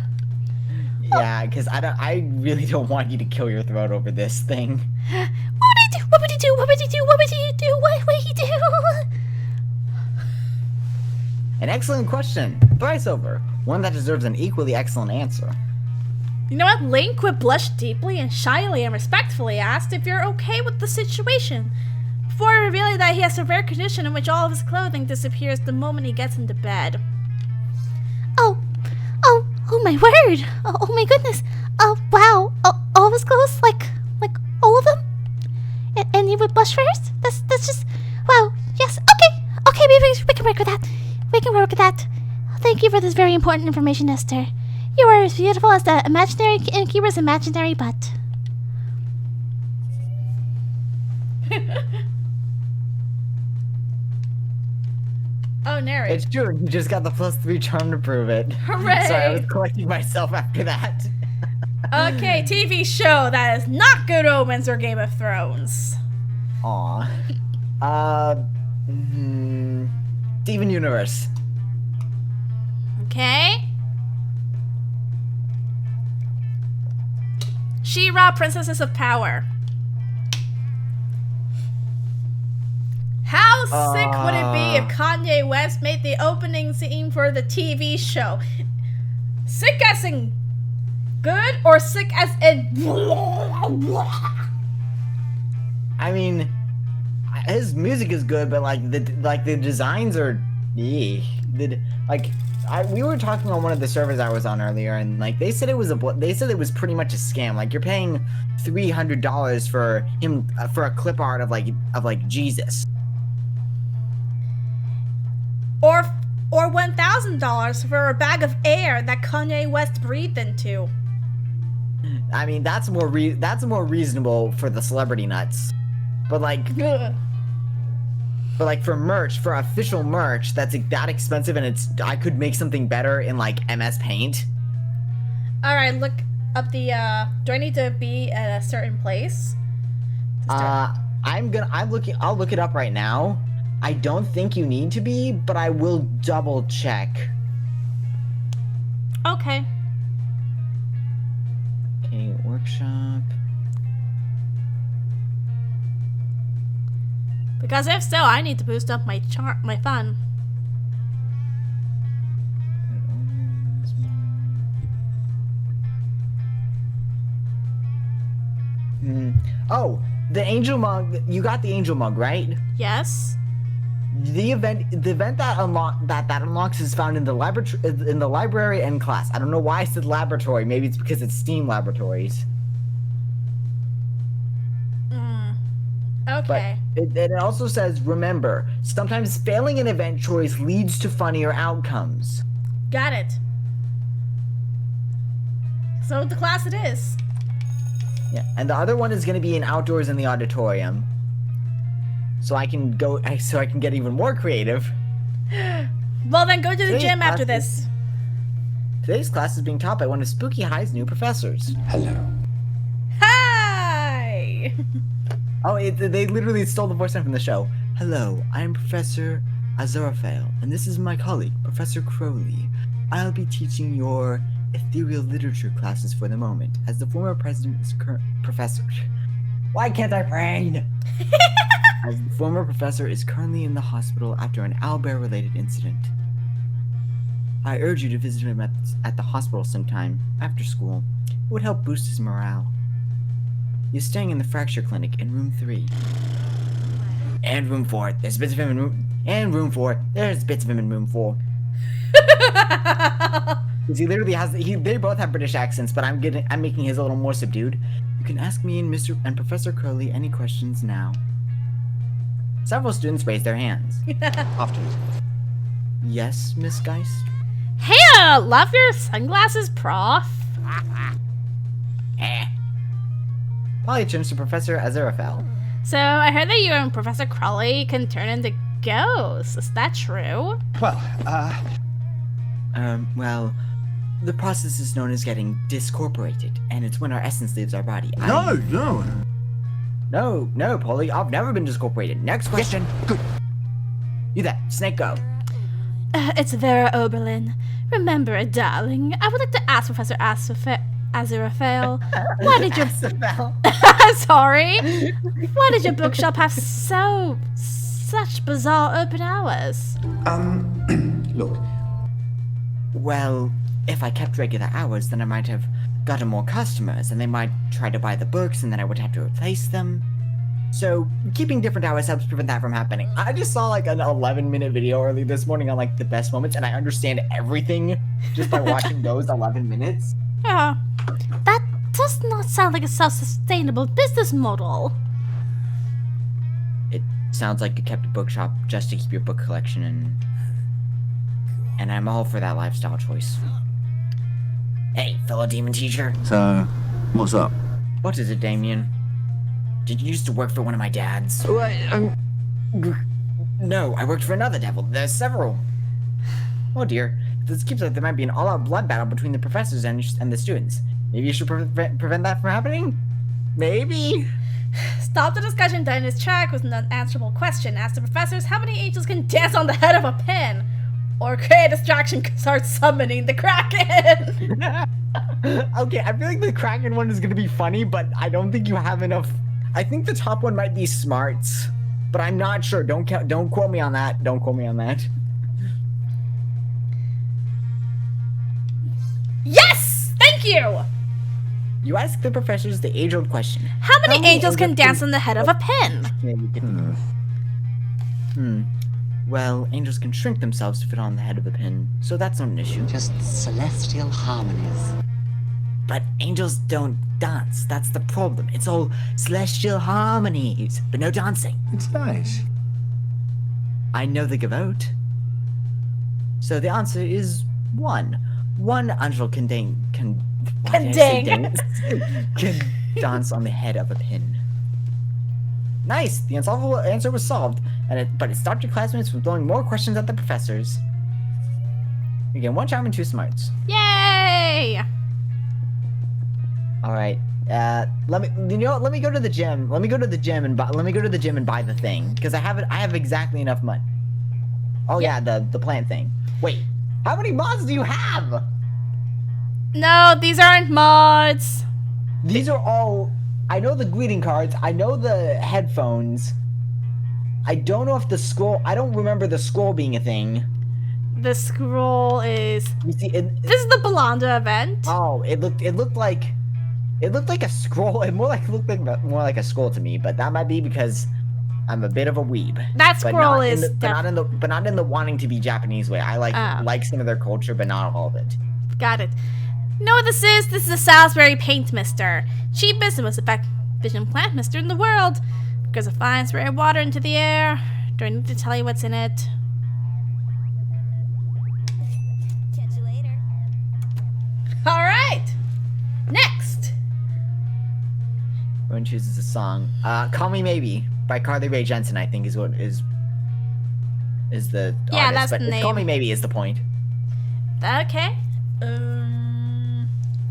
Yeah, because I really don't want you to kill your throat over this thing. What would he do? What would he do? What would he do? What would he do? What would he do? An excellent question. Thrice over. One that deserves an equally excellent answer. You know what? Link would blush deeply and shyly and respectfully asked if you're okay with the situation, before revealing that he has a rare condition in which all of his clothing disappears the moment he gets into bed. Oh my word! Oh my goodness! Oh wow! All of his clothes, like all of them? And he would blush first? That's just wow! Yes. Okay. We can work with that. We can work with that. Thank you for this very important information, Esther. You are as beautiful as the imaginary innkeeper's imaginary butt. Oh, narrate. It's true. You just got the +3 charm to prove it. Hooray! Sorry, I was collecting myself after that. Okay, TV show that is not Good Omens or Game of Thrones. Aw. Steven Universe. Okay. She-Ra, Princesses of Power. How sick would it be if Kanye West made the opening scene for the TV show? Sick as in good or sick as in... I mean, his music is good, but the designs are, we were talking on one of the servers I was on earlier, and they said it was pretty much a scam. Like, you're paying $300 for him for a clip art of Jesus. Or $1,000 for a bag of air that Kanye West breathed into. I mean, that's more reasonable for the celebrity nuts. But Ugh. But like for merch, for official merch, that's like that expensive, and I could make something better in like MS Paint. All right, look up the. Do I need to be at a certain place? I'll look it up right now. I don't think you need to be, but I will double check. Okay. Okay, workshop. Because if so, I need to boost up my fun. Oh, the angel mug. You got the angel mug, right? Yes. The event that unlocks is found in the library and class. I don't know why I said laboratory. Maybe it's because it's STEAM laboratories. Okay. But it also says, remember, sometimes failing an event choice leads to funnier outcomes. Got it. So the class it is. Yeah, and the other one is going to be in outdoors in the auditorium. So I can get even more creative. Well, then go to the gym after this. Today's class is being taught by one of Spooky High's new professors. Hello. Hi! Oh, they literally stole the voice line from the show. Hello, I am Professor Aziraphale, and this is my colleague, Professor Crowley. I'll be teaching your ethereal literature classes for the moment, as the former president is professor. Why can't I brain? As the former professor is currently in the hospital after an owlbear-related incident. I urge you to visit him at the hospital sometime, after school. It would help boost his morale. He's staying in the fracture clinic in room 3. And room 4. There's bits of him in room... And room 4. There's bits of him in room 4. Because he literally has... They both have British accents, but I'm making his a little more subdued. You can ask me and Professor Crowley any questions now. Several students raised their hands. Afternoon. Yes, Miss Geist? Hey, love your sunglasses, prof. Polly turns to Professor Aziraphale. So, I heard that you and Professor Crowley can turn into ghosts. Is that true? Well, Well, the process is known as getting discorporated, and it's when our essence leaves our body. no. No, Polly, I've never been discorporated. Next question. Yes, good. You there, Snake, go. It's Vera Oberlin. Remember, darling, I would like to ask Professor Aziraphale, why did your... Sorry. Why did your bookshop have such bizarre open hours? Look. Well, if I kept regular hours, then I might have gotten more customers, and they might try to buy the books, and then I would have to replace them. So, keeping different hours helps prevent that from happening. I just saw like an 11-minute video early this morning on like the best moments, and I understand everything just by watching those 11 minutes. Yeah. That does not sound like a self-sustainable business model. It sounds like you kept a bookshop just to keep your book collection, and I'm all for that lifestyle choice. Hey, fellow demon teacher. So, what's up? What is it, Damien? Did you used to work for one of my dads? No, I worked for another devil. There's several. Oh dear. If this keeps up, there might be an all-out blood battle between the professors and the students. Maybe you should prevent that from happening? Maybe? Stop the discussion during this track with an unanswerable question. Ask the professors how many angels can dance on the head of a pin. Or create a distraction, start summoning the Kraken. Okay, I feel like the Kraken one is gonna be funny, but I don't think you have enough. I think the top one might be smarts, but I'm not sure. Don't quote me on that. Don't quote me on that. Yes! Thank you! You ask the professors the age-old question. How many angels can dance on the head of a pin? Well, angels can shrink themselves to fit on the head of a pin, so that's not an issue. Just celestial harmonies. But angels don't dance. That's the problem. It's all celestial harmonies, but no dancing. It's nice. I know they give out. So the answer is 1. One angel can can dance on the head of a pin. Nice! The unsolvable answer was solved. but it stopped your classmates from throwing more questions at the professors. You get 1 charm and 2 smarts. Yay! All right. Let me go to the gym. Let me go to the gym and buy the thing because I have exactly enough money. Oh yeah, the plant thing. Wait, how many mods do you have? No, these aren't mods. These are all. I know the greeting cards. I know the headphones. I don't know if the scroll. I don't remember the scroll being a thing. The scroll is. You see, This is the Belanda event. oh, it looked like a scroll. It looked more like a scroll to me, but that might be because I'm a bit of a weeb. That But scroll not in is. but not in the wanting to be Japanese way. I like some of their culture, but not all of it. Got it. You know what this is? This is a Salisbury paint mister. Cheapest and most efficient plant mister in the world. Because it finds rare water into the air. Do I need to tell you what's in it? Catch you later. Alright! Next! Everyone chooses a song. Call Me Maybe by Carly Rae Jepsen, I think is what is the Yeah, artist, that's but the name. Call Me Maybe is the point. Okay.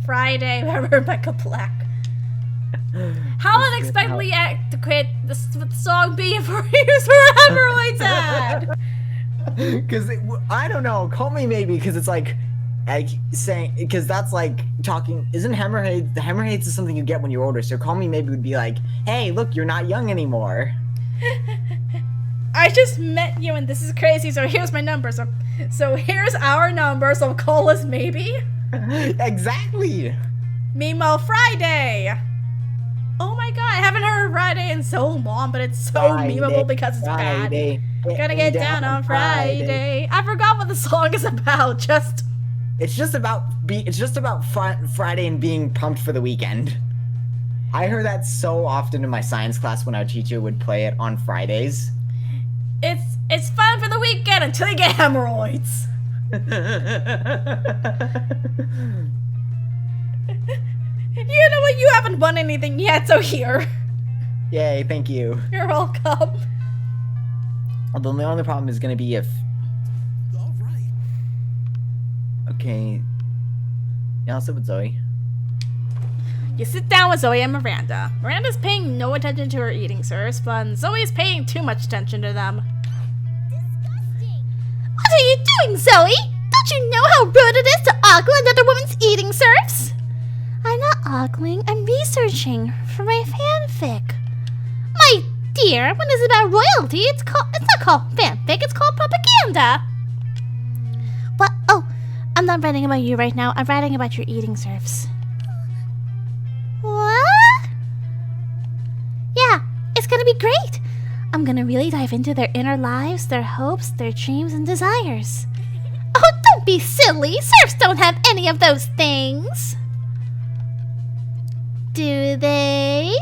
Friday by Rebecca Black. How unexpectedly adequate this would the song be for years for hemorrhoids ad? Because I don't know. Call Me Maybe because it's like saying because that's like talking. Isn't hemorrhoids? The hemorrhoids is something you get when you're older. So Call Me Maybe would be like, hey, look, you're not young anymore. I just met you and this is crazy, so here's my number. So here's our number, so call us maybe. Exactly. Meanwhile, Friday. Oh my god, I haven't heard Friday in so long, but it's so memeable because it's Friday, bad. Gotta get down on Friday. I forgot what the song is about. It's just about Friday and being pumped for the weekend. I heard that so often in my science class when our teacher would play it on Fridays. It's fun for the weekend until you get hemorrhoids. You know what? You haven't won anything yet, so here. Yay, thank you. You're welcome. Although the only problem is gonna be if. All right. Okay. Yeah, I'll sit with Zoe. You sit down with Zoe and Miranda. Miranda's paying no attention to her eating serves, but Zoe's paying too much attention to them. What are you doing, Zoe? Don't you know how rude it is to ogle another woman's eating serves? I'm not ogling, I'm researching for my fanfic. My dear, when it's about royalty, it's not called fanfic, it's called propaganda. What? Oh, I'm not writing about you right now, I'm writing about your eating serves. What? Yeah, it's gonna be great. I'm gonna really dive into their inner lives, their hopes, their dreams, and desires. Oh, don't be silly! Serfs don't have any of those things! Do they?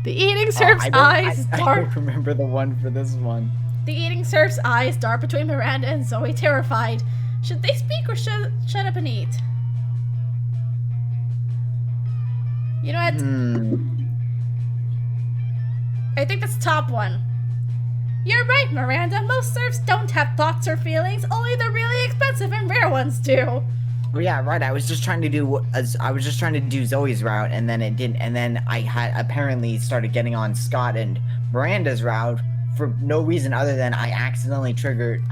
The eating serf's eyes I dart. don't remember the one for this one. The eating serf's eyes dart between Miranda and Zoe, terrified. Should they speak or shut up and eat? You know what? I think that's the top one. You're right, Miranda. Most serfs don't have thoughts or feelings. Only the really expensive and rare ones do. Well, yeah, right. I was just trying to do Zoe's route, and then it didn't. And then I had apparently started getting on Scott and Miranda's route for no reason other than I accidentally triggered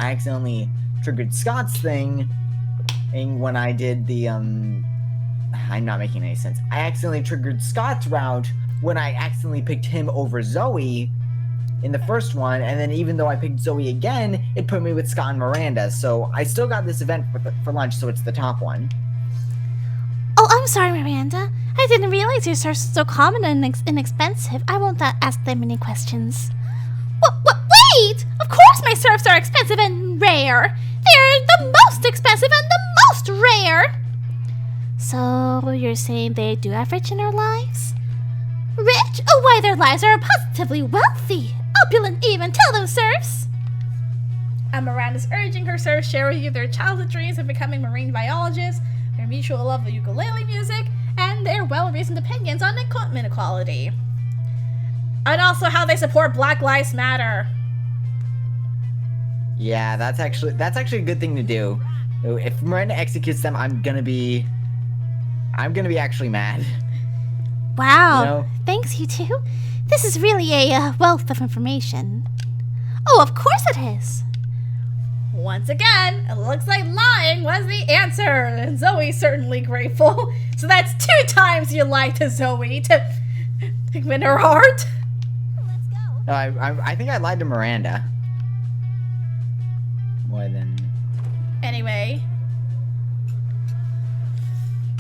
Scott's thing when I did the I'm not making any sense. I accidentally triggered Scott's route when I accidentally picked him over Zoe in the first one, and then even though I picked Zoe again, it put me with Scott and Miranda. So I still got this event for lunch, so it's the top one. Oh, I'm sorry, Miranda. I didn't realize your serfs were so common and inexpensive. I won't ask them any questions. Wait! Of course my serfs are expensive and rare! They're the most expensive and the most rare! So, you're saying they do have rich in their lives? Rich? Oh, why their lives are positively wealthy! Opulent even, tell those serfs! And Miranda's urging her serfs share with you their childhood dreams of becoming marine biologists, their mutual love of ukulele music, and their well-reasoned opinions on equipment equality. And also how they support Black Lives Matter. Yeah, that's actually a good thing to do. If Miranda executes them, I'm gonna be actually mad. Wow. You know? Thanks, you two. This is really a wealth of information. Oh, of course it is. Once again, it looks like lying was the answer, and Zoe's certainly grateful. So that's 2 times you lied to Zoe to win her heart. Let's go. No, I think I lied to Miranda. More than... Anyway.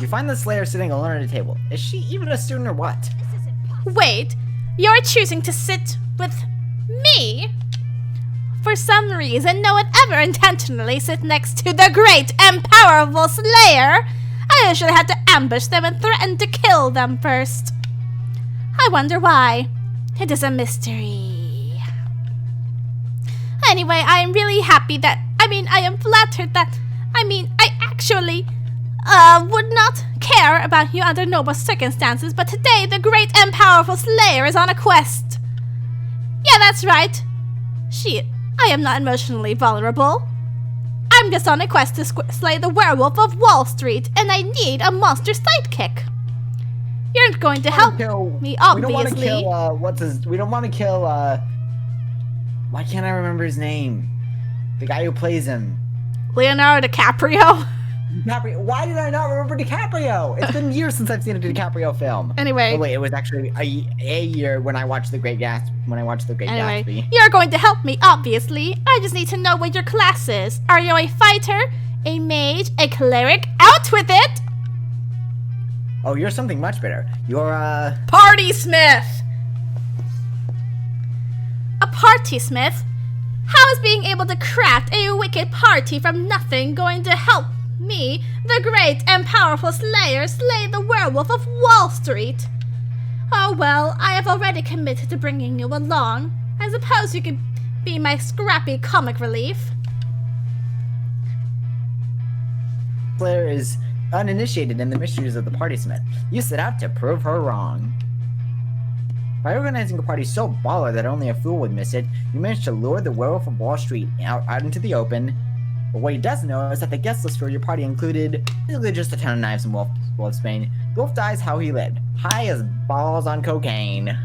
You find the Slayer sitting alone at a table. Is she even a student or what? This is impossible. Wait, you're choosing to sit with me? For some reason, no one ever intentionally sit next to the great and powerful Slayer. I usually had to ambush them and threaten to kill them first. I wonder why. It is a mystery. Anyway, I am really happy that, I am flattered that, I actually, would not care about you under normal circumstances, but today the great and powerful Slayer is on a quest. Yeah, that's right. I am not emotionally vulnerable. I'm just on a quest to slay the werewolf of Wall Street, and I need a monster sidekick. You're going to help me, obviously. We don't want to kill, we don't want to kill, why can't I remember his name? The guy who plays him. Leonardo DiCaprio. DiCaprio. Why did I not remember DiCaprio? It's been years since I've seen a DiCaprio film. Anyway. Oh wait, it was actually a year when I watched The Great Gatsby. You're going to help me, obviously. I just need to know what your class is. Are you a fighter, a mage, a cleric? Out with it! Oh, you're something much better. You're a... Party Smith! A party smith? How is being able to craft a wicked party from nothing going to help me, the great and powerful Slayer, slay the werewolf of Wall Street? Oh well, I have already committed to bringing you along. I suppose you could be my scrappy comic relief. Slayer is uninitiated in the mysteries of the Party Smith. You set out to prove her wrong. By organizing a party so baller that only a fool would miss it, you managed to lure the werewolf of Wall Street out into the open. But what he doesn't know is that the guest list for your party included basically just a ton of knives and wolfsbane. The wolf dies how he lived, high as balls on cocaine.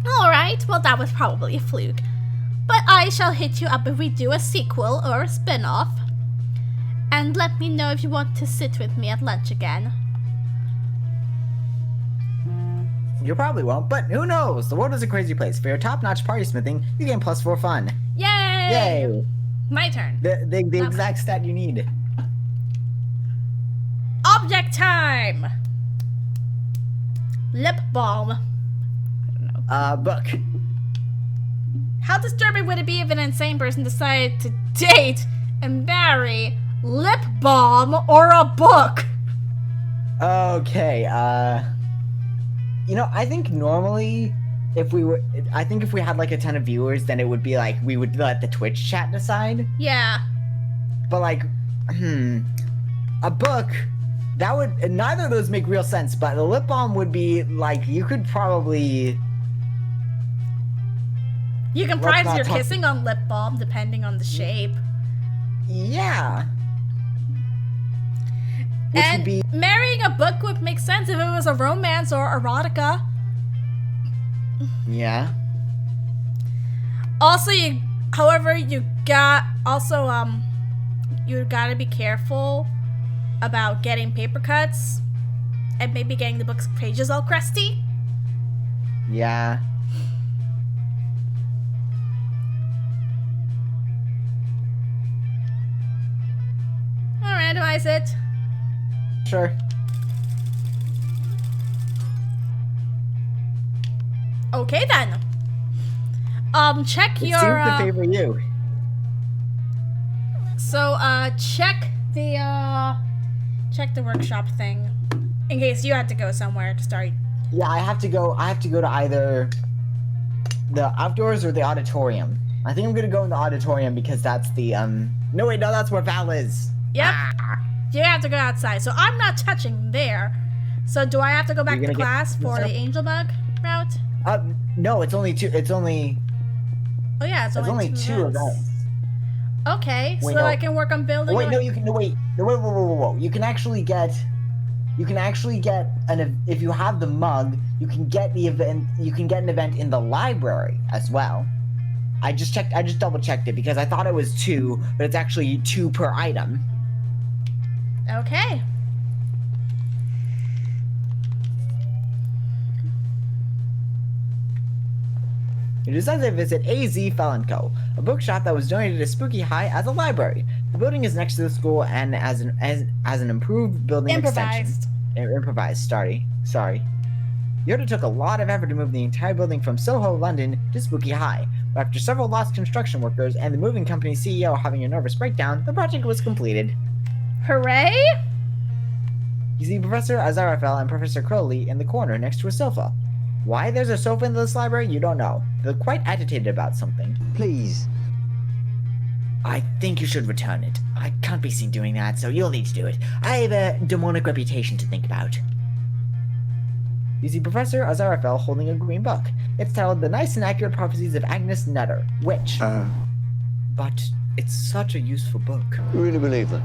Alright, well that was probably a fluke. But I shall hit you up if we do a sequel or a spin-off. And let me know if you want to sit with me at lunch again. You probably won't, but who knows? The world is a crazy place. For your top-notch party smithing, you gain +4 fun. Yay! Yay! My turn. The exact stat you need. Object time! Lip balm. I don't know. Book. How disturbing would it be if an insane person decided to date and marry lip balm or a book? Okay, you know, I think normally if we had like a ton of viewers, then it would be like we would let the Twitch chat decide. Yeah. But like, a book, that would, neither of those make real sense, but the lip balm would be like, you could probably... You can prize your kissing on lip balm depending on the shape. Yeah. Which And would be... marrying a book would make sense if it was a romance or erotica. Yeah. Also, you gotta be careful about getting paper cuts and maybe getting the book's pages all crusty. Yeah. I'll randomize it. Sure. Okay then. Check It your seems to favor you. So check the workshop thing in case you had to go somewhere to start. Yeah, I have to go to either the outdoors or the auditorium. I think I'm gonna go in the auditorium because that's the no that's where Val is. Yep. You have to go outside. So I'm not touching there. So do I have to go back You're to gonna class get- for the angel bug route? No, it's only two. It's only Oh yeah, it's only two events. Okay, Wait, so no. I can work on building. Wait, no, you can. No, wait. No, wait, whoa. You can actually get. You can actually get if you have the mug, you can get the event. You can get an event in the library as well. I just double checked it because I thought it was 2, but it's actually 2 per item. Okay. You decide to visit AZ Felon Co., a bookshop that was donated to Spooky High as a library. The building is next to the school and as an improved building Improvised. extension. Improvised. Sorry. Yoda took a lot of effort to move the entire building from Soho, London to Spooky High. But after several lost construction workers and the moving company's CEO having a nervous breakdown, the project was completed. Hooray! You see Professor Azaraphale and Professor Crowley in the corner next to a sofa. Why there's a sofa in this library, you don't know. They're quite agitated about something. Please. I think you should return it. I can't be seen doing that, so you'll need to do it. I have a demonic reputation to think about. You see Professor Azaraphale holding a green book. It's titled The Nice and Accurate Prophecies of Agnes Nutter, which... But it's such a useful book. You really believe that?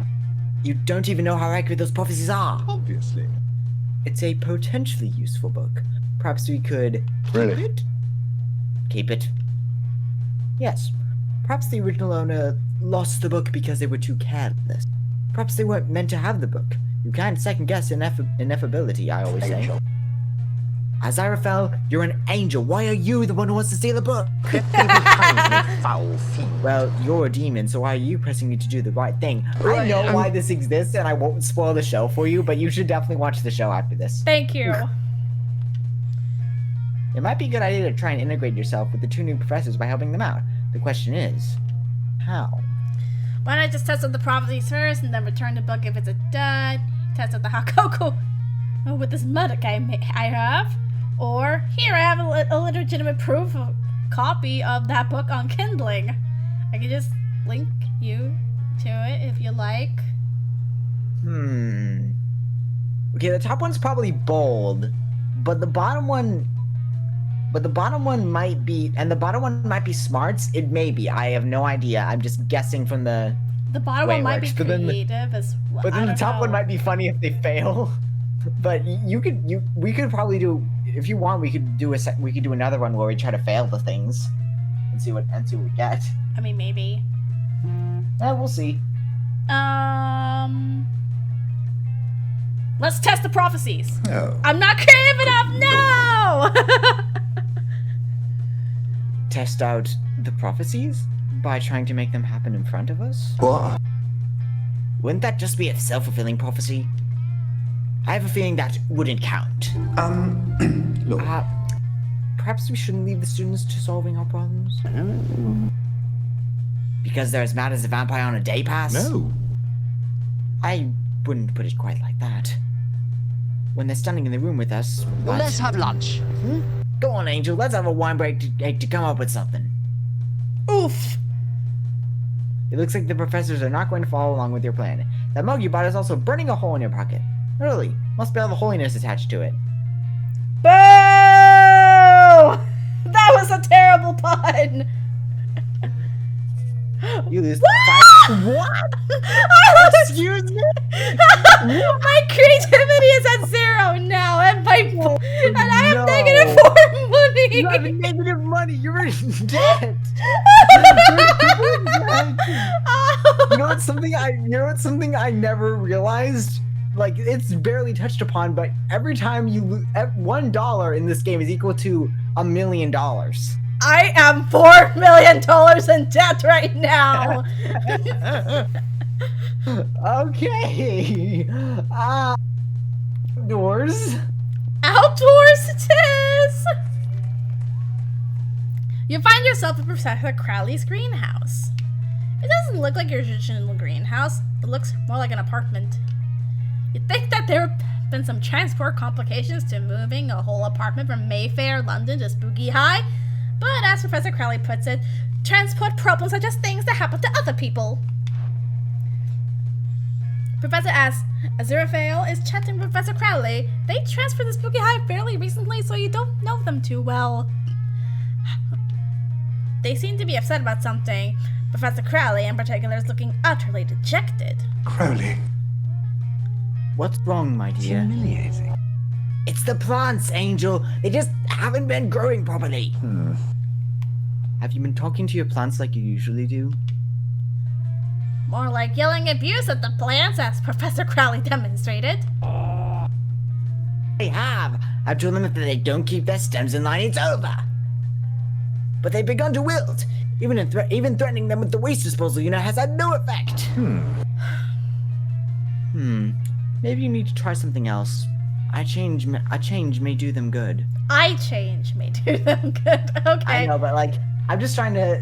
You don't even know how accurate those prophecies are. Obviously. It's a potentially useful book. Perhaps we could keep Really? it? Keep it? Yes. Perhaps the original owner lost the book because they were too careless. Perhaps they weren't meant to have the book. You can't second guess ineffability, I always say. Angel. Azaraphale, you're an angel. Why are you the one who wants to steal the book? Foul fiend. Well, you're a demon, so why are you pressing me to do the right thing? I know why this exists, and I won't spoil the show for you, but you should definitely watch the show after this. Thank you. It might be a good idea to try and integrate yourself with the 2 new professors by helping them out. The question is, how? Why don't I just test out the prophecies first and then return the book if it's a dud? Test out the hot cocoa with this mud I have. Or, here I have a legitimate proof of copy of that book on Kindling. I can just link you to it if you like. Okay, the top one's probably bold, but the bottom one might be, and the bottom one might be smarts. It may be. I have no idea. I'm just guessing from the bottom way one it might be works, but then creative as well. But then the top one might be funny if they fail. But we could probably do, if you want, we could do another one where we try to fail the things and see what we get. I mean, maybe. We'll see. Let's test the prophecies. Oh. I'm not creative enough. No. Test out the prophecies by trying to make them happen in front of us? What? Wouldn't that just be a self-fulfilling prophecy? I have a feeling that wouldn't count. Look. Perhaps we shouldn't leave the students to solving our problems? Because they're as mad as a vampire on a day pass? No. I wouldn't put it quite like that. When they're standing in the room with us, but... Let's have lunch. Go on, Angel, let's have a wine break to come up with something. Oof. It looks like the professors are not going to follow along with your plan. That mug you bought is also burning a hole in your pocket. Really, must be all the holiness attached to it. Boo! That was a terrible pun. You lose What? 5... What? Excuse me? My creativity is at 0 now, and I have no. -4 money. You have negative money. You're already dead. You know what's something I never realized? Like, it's barely touched upon, but every time you lose $1 in this game is equal to $1 million. I am $4 million in debt right now. Okay. Outdoors. Outdoors it is. You find yourself in Professor Crowley's greenhouse. It doesn't look like your traditional greenhouse. It looks more like an apartment. You'd think that there have been some transport complications to moving a whole apartment from Mayfair, London to Spooky High, but as Professor Crowley puts it, transport problems are just things that happen to other people. Professor asks, Aziraphale is chatting with Professor Crowley. They transferred to Spooky Hive fairly recently, so you don't know them too well. They seem to be upset about something. Professor Crowley, in particular, is looking utterly dejected. Crowley. What's wrong, my dear? Humiliating. It's the plants, Angel. They just haven't been growing properly. Have you been talking to your plants like you usually do? More like yelling abuse at the plants, as Professor Crowley demonstrated. They have. I've told them if they don't keep their stems in line, it's over. But they've begun to wilt. Even threatening them with the waste disposal unit has had no effect. Maybe you need to try something else. A change may do them good. Change may do them good. Okay. I know, but like, I'm just trying to.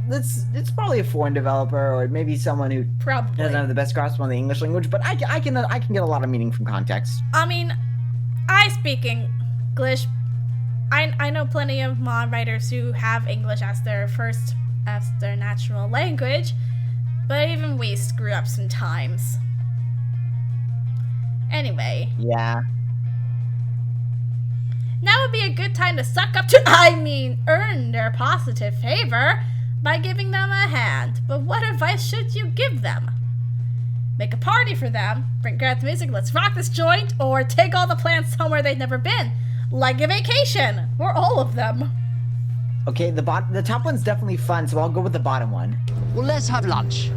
It's probably a foreign developer or maybe someone who Probably doesn't have the best grasp on the English language. But I can get a lot of meaning from context. I mean, I speak English. I know plenty of mod writers who have English as their natural language, but even we screw up sometimes. Anyway. Yeah. Now would be a good time to suck up to, earn their positive favor by giving them a hand. But what advice should you give them? Make a party for them, bring great music, let's rock this joint, or take all the plants somewhere they've never been. Like a vacation, or all of them. Okay, the top one's definitely fun, so I'll go with the bottom one. Well, let's have lunch.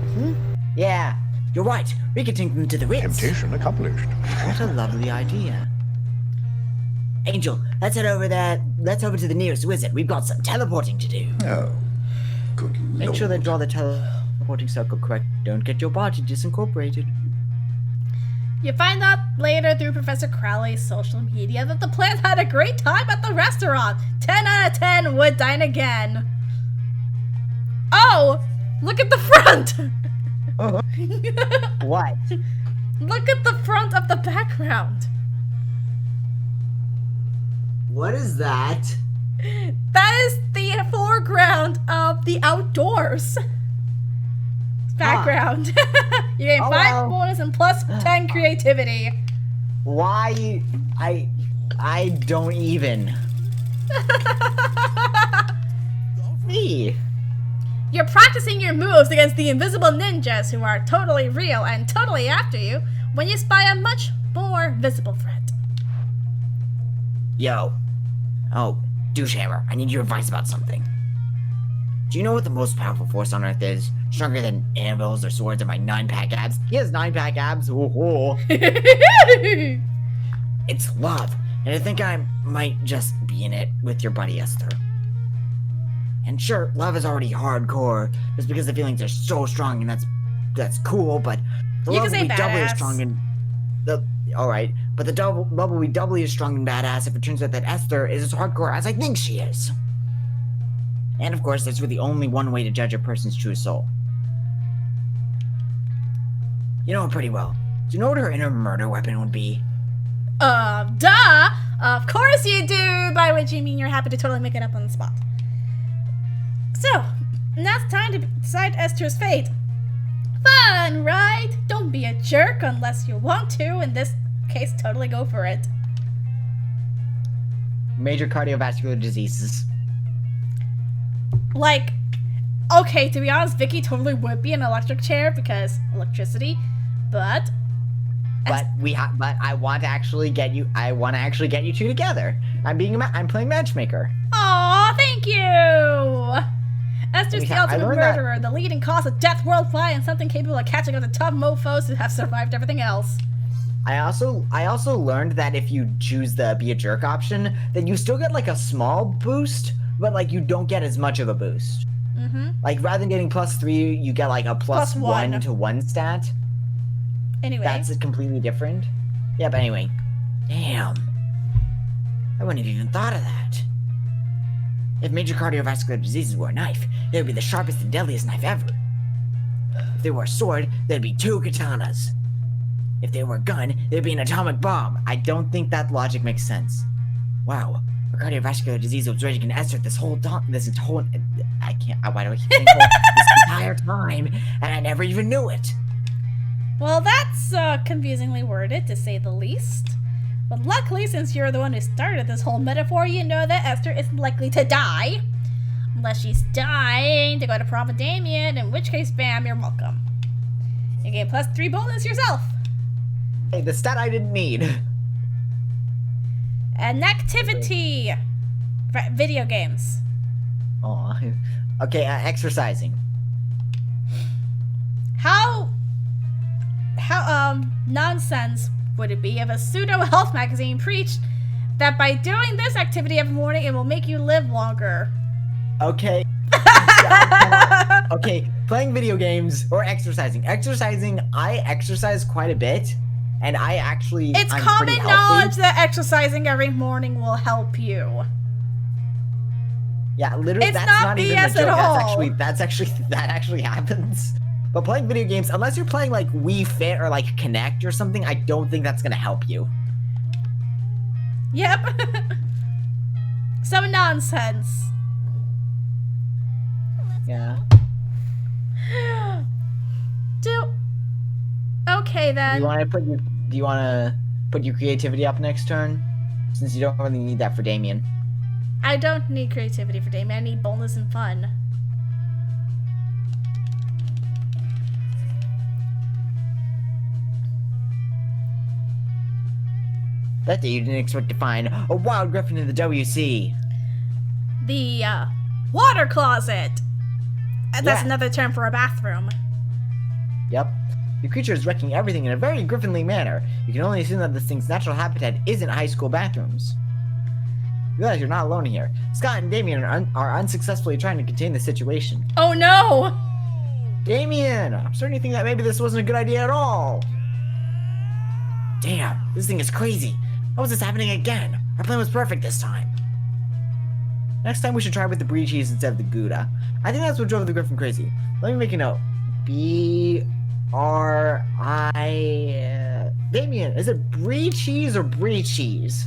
Yeah, you're right. We could take them to the Ritz. Temptation accomplished. What a lovely idea. Angel, let's head over there. Let's over to the nearest wizard. We've got some teleporting to do. Oh, good Make lord. sure they draw the teleporting circle correct. Don't get your body disincorporated. You find out later through Professor Crowley's social media that the plants had a great time at the restaurant. 10 out of 10 would dine again. Oh, look at the front. What? Look at the front of the background. What is that? That is the foreground of the outdoors background. You gain 5 well. bonus and plus 10 creativity. Why? I don't even. Me. You're practicing your moves against the invisible ninjas who are totally real and totally after you when you spy a much more visible threat. Yo. Oh, Douchehammer, I need your advice about something. Do you know what the most powerful force on Earth is? Stronger than anvils or swords or my 9-pack abs? He has 9-pack abs. Oh. It's love. And I think I might just be in it with your buddy Esther. And sure, love is already hardcore, just because the feelings are so strong, and that's cool, but the You love can will say be doubly as badass. strong and alright, but the love will be doubly as strong and badass if it turns out that Esther is as hardcore as I think she is. And of course, there's really only one way to judge a person's true soul. You know her pretty well. Do you know what her inner murder weapon would be? Duh! Of course you do! By which you mean you're happy to totally make it up on the spot. So, now it's time to decide Esther's fate. Fun, right? Don't be a jerk unless you want to. In this case, totally go for it. Major cardiovascular diseases. Like, okay, to be honest, Vicky totally would be an electric chair because electricity, but But I want to actually get you. I want to actually get you two together. I'm playing matchmaker. aw, thank you! Esther's the Anytime. I ultimate learned that- murderer, the leading cause of death worldwide, and something capable of catching up to tough mofos who have survived everything else. I also learned that if you choose the be a jerk option, then you still get like a small boost, but like you don't get as much of a boost. Mm-hmm. Like rather than getting +3, you get like a Plus +1 one. to 1 stat. Anyway. That's completely different. Yeah, but anyway. Damn. I wouldn't have even thought of that. If major cardiovascular diseases were a knife, it would be the sharpest and deadliest knife ever. If they were a sword, there'd be 2 katanas. If they were a gun, there'd be an atomic bomb. I don't think that logic makes sense. Wow. A cardiovascular disease was raging in Esther this whole time. Why do I keep saying whole, this entire time, and I never even knew it. Well, that's confusingly worded, to say the least. But luckily, since you're the one who started this whole metaphor, you know that Esther isn't likely to die. Unless she's dying to go to prom with Damien, in which case, bam, you're welcome. You get +3 bonus yourself. Hey, the stat I didn't need. An activity. Video games. Aw. Okay, exercising. How nonsense would it be if a pseudo-health magazine preached that by doing this activity every morning, it will make you live longer? Okay. Okay, playing video games or exercising. Exercising, I exercise quite a bit, and I'm It's pretty common healthy. knowledge that exercising every morning will help you. Yeah, literally, It's that's not not even a BS at joke. all. That actually happens. But playing video games, unless you're playing like Wii Fit or like Connect or something, I don't think that's gonna help you. Yep. Some nonsense. Yeah. Okay then. Do you wanna put your creativity up next turn? Since you don't really need that for Damien. I don't need creativity for Damien. I need boldness and fun. That day you didn't expect to find a wild griffin in the WC. The water closet. That's Yeah. another term for a bathroom. Yep. The creature is wrecking everything in a very griffinly manner. You can only assume that this thing's natural habitat isn't high school bathrooms. You realize you're not alone here. Scott and Damien are unsuccessfully trying to contain the situation. Oh no! Damien! I'm starting to think that maybe this wasn't a good idea at all. Damn, this thing is crazy. How is this happening again? Our plan was perfect this time. Next time we should try with the brie cheese instead of the Gouda. I think that's what drove the griffin crazy. Let me make a note. B-R-I... Damien, is it brie cheese or brie cheese?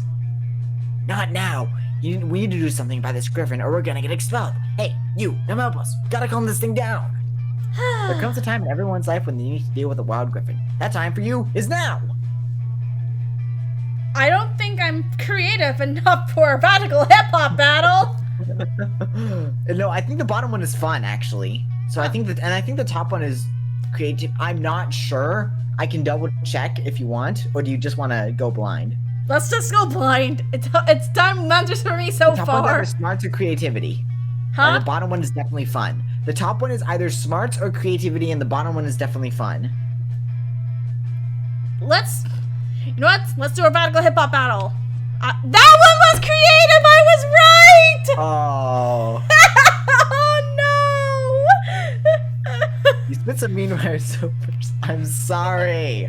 Not now. We need to do something about this griffin or we're gonna get expelled. Hey, you, come help us. Gotta calm this thing down. There comes a time in everyone's life when they need to deal with a wild griffin. That time for you is now. I don't think I'm creative enough for a radical hip-hop battle. No, I think the bottom one is fun, actually. So I think I think the top one is creative. I'm not sure. I can double check if you want, or do you just want to go blind? Let's just go blind. It's done wonders for me so The top one's far. either smarts or creativity. And Huh? the bottom one is definitely fun. The top one is either smarts or creativity, and the bottom one is definitely fun. You know what? Let's do a radical hip-hop battle. That one was creative! I was right! Oh. Oh no! You spit some mean words so first. I'm sorry.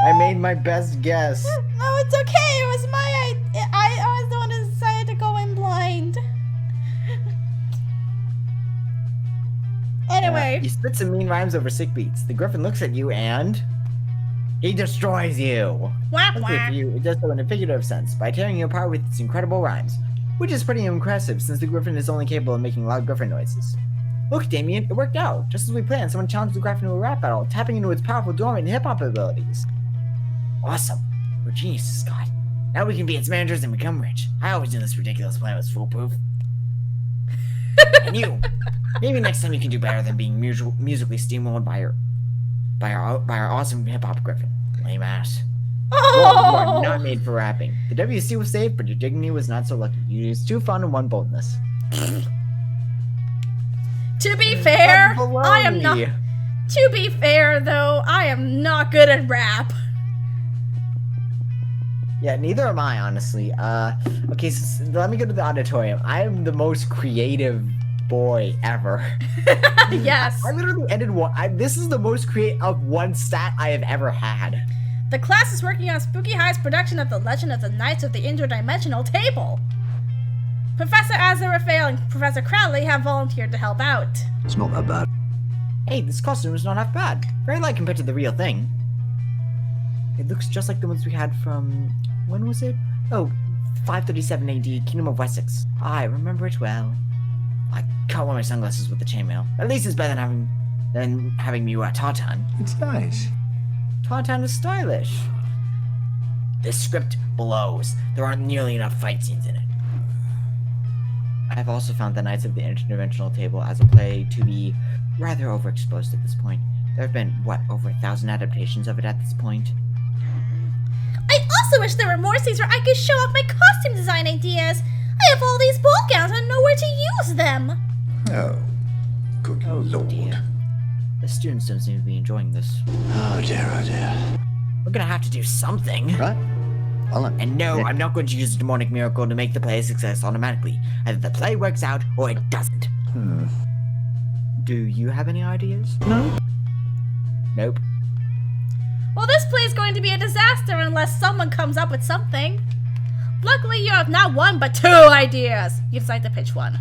I made my best guess. No, it's okay. It was my idea. I was the one who decided to go in blind. Anyway. You spit some mean rhymes over sick beats. The griffin looks at you and... he destroys you. Wah, Luckily wah. for you, it does so in a figurative sense, by tearing you apart with its incredible rhymes. Which is pretty impressive, since the griffin is only capable of making loud griffin noises. Look, Damien, it worked out. Just as we planned, someone challenged the griffin to a rap battle, tapping into its powerful dormant hip-hop abilities. Awesome. We're geniuses, Scott. Now we can be its managers and become rich. I always knew this ridiculous plan was foolproof. And you, maybe next time you can do better than being musically steamrolled by our awesome hip-hop griffin. Lame ass. Well, you are not made for rapping. The WC was safe, but your dignity was not so lucky. You used 2 fun and 1 boldness. To be fair, Baloney. I am not. To be fair, though, I am not good at rap. Yeah, neither am I, honestly. Okay, so let me go to the auditorium. I am the most creative boy ever. Yes. I literally ended one. This is the most creative of one stat I have ever had. The class is working on Spooky High's production of The Legend of the Knights of the Interdimensional Table. Professor Aziraphale and Professor Crowley have volunteered to help out. It's not that bad. Hey, this costume is not half bad. Very light compared to the real thing. It looks just like the ones we had from... when was it? Oh, 537 AD, Kingdom of Wessex. I remember it well. I can't wear my sunglasses with the chainmail. At least it's better than having me wear a tartan. It's nice. Tauntaun is stylish. This script blows. There aren't nearly enough fight scenes in it. I've also found the Knights of the Interdimensional Table as a play to be rather overexposed at this point. There have been, over 1,000 adaptations of it at this point? I also wish there were more scenes where I could show off my costume design ideas. I have all these ball gowns and nowhere to use them. Oh, good lord. Dear. The students don't seem to be enjoying this. Oh dear, oh dear. We're gonna have to do something. Right? And no, I'm not going to use a demonic miracle to make the play a success automatically. Either the play works out or it doesn't. Do you have any ideas? No? Nope. Well, this play is going to be a disaster unless someone comes up with something. Luckily, you have not one, but 2 ideas. You decide to pitch one.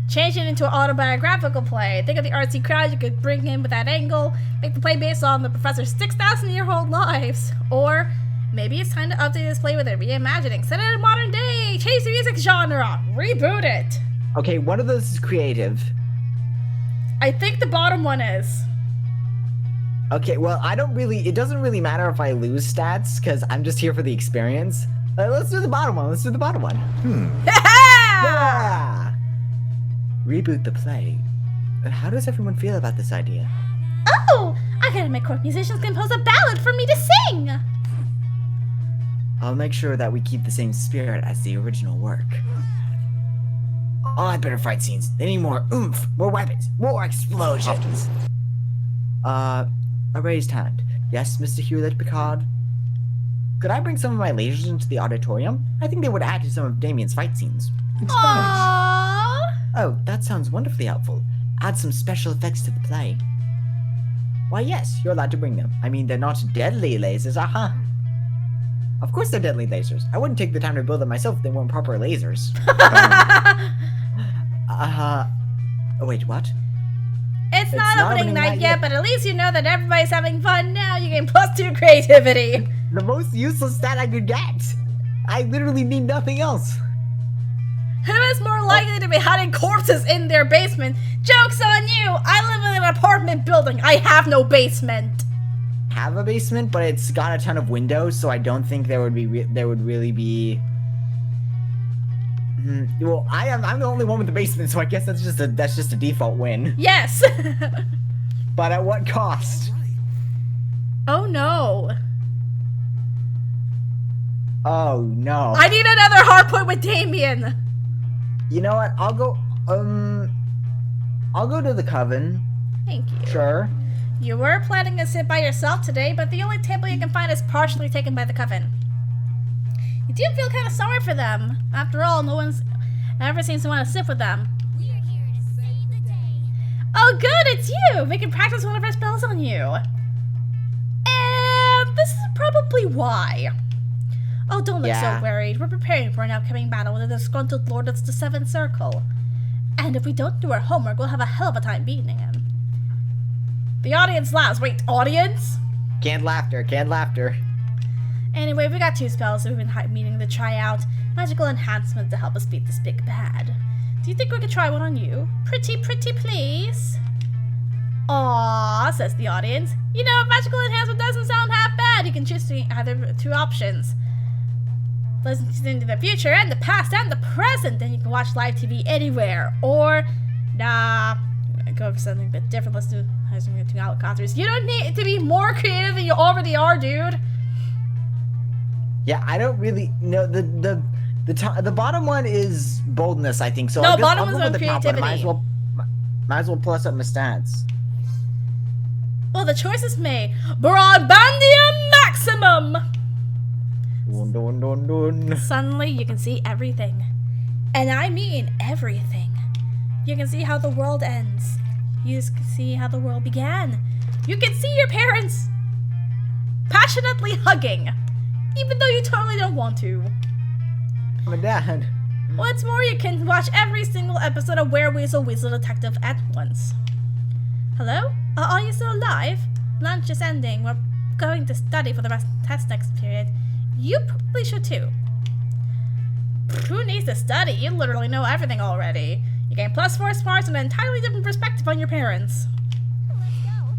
Change it into an autobiographical play. Think of the artsy crowd you could bring in with that angle. Make the play based on the professor's 6,000-year-old lives. Or maybe it's time to update this play with a reimagining. Set it in modern day. Change the music genre. Reboot it. Okay, one of those is creative. I think the bottom one is. Okay, well, it doesn't really matter if I lose stats, because I'm just here for the experience. Let's do the bottom one. Yeah! Reboot the play. How does everyone feel about this idea? Oh, I gotta make court musicians compose a ballad for me to sing. I'll make sure that we keep the same spirit as the original work. I'll have better fight scenes. They need more oomph, more weapons, more explosions. A raised hand. Yes, Mr. Hewlett-Packard? Could I bring some of my lasers into the auditorium? I think they would add to some of Damien's fight scenes. Aww. Oh, that sounds wonderfully helpful. Add some special effects to the play. Why, yes, you're allowed to bring them. I mean, they're not deadly lasers, aha. Of course they're deadly lasers. I wouldn't take the time to build them myself if they weren't proper lasers. Wait, what? It's not opening night yet, but at least you know that everybody's having fun now. You gain +2 creativity. The most useless stat I could get. I literally need nothing else. Who is more likely to be hiding corpses in their basement? Joke's on you! I live in an apartment building. I have no basement. Have a basement, but it's got a ton of windows, so I don't think there would really be. Well, I'm the only one with the basement, so I guess that's just a default win. Yes. But at what cost? Oh no. Oh no. I need another hard point with Damien. You know what? I'll go to the Coven. Thank you. Sure. You were planning to sit by yourself today, but the only table you can find is partially taken by the Coven. You do feel kind of sorry for them. After all, no one's ever seems to want to sit with them. We're here to save the day. Oh good, it's you! We can practice one of our spells on you. And this is probably why. Oh, don't look so worried. We're preparing for an upcoming battle with a disgruntled lord that's the 7th Circle. And if we don't do our homework, we'll have a hell of a time beating him. The audience laughs. Wait, audience? Canned laughter. Anyway, we got 2 spells that we've been meaning to try out. Magical enhancement to help us beat this big bad. Do you think we could try one on you? Pretty please? Aww, says the audience. You know, magical enhancement doesn't sound half bad. You can choose between either 2 options. Listen into the future and the past and the present. Then you can watch live TV anywhere. Or, nah, go for something a bit different. Let's do something with 2 helicopters. You don't need to be more creative than you already are, dude. Yeah, I don't really know the bottom one is boldness, I think. So no, I guess bottom I'll one's go on with the top one. creativity. Might as well plus up my stats. Well, the choice is made. Broadbandium maximum. Dun. Suddenly, you can see everything. And I mean everything. You can see how the world ends. You can see how the world began. You can see your parents passionately hugging, even though you totally don't want to. My dad. What's more, you can watch every single episode of Where Weasel Weasel Detective at once. Hello? Are you still alive? Lunch is ending. We're going to study for the rest of the test next period. You probably should too. Who needs to study? You literally know everything already. You gain +4 smarts and an entirely different perspective on your parents. Let's go.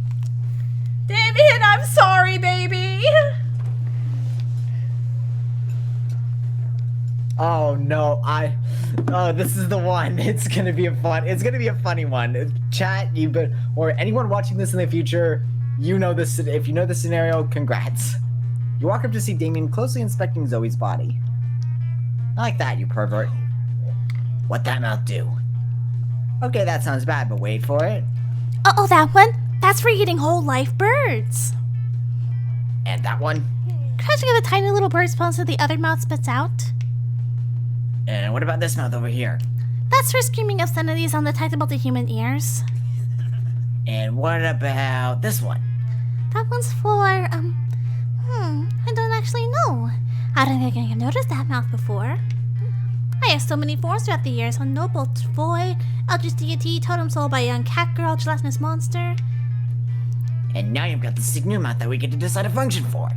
Damien, I'm sorry, baby. Oh no, oh, this is the one. It's gonna be a funny one. Chat, or anyone watching this in the future, you know this. If you know the scenario, congrats. You walk up to see Damien closely inspecting Zoe's body. Not like that, you pervert. What'd that mouth do? Okay, that sounds bad, but wait for it. Oh, that one? That's for eating whole life birds. And that one. Crunching the tiny little bird bones that the other mouth spits out. And what about this mouth over here? That's for screaming obscenities undetectable to human ears. And what about this one? That one's for, I don't actually know. I don't think I've noticed that mouth before. I have so many forms throughout the years on Noble Void, Eldritch Deity, Totem Soul by a Young Cat Girl, Gelatinous Monster. And now you've got the sick new mouth that we get to decide a function for.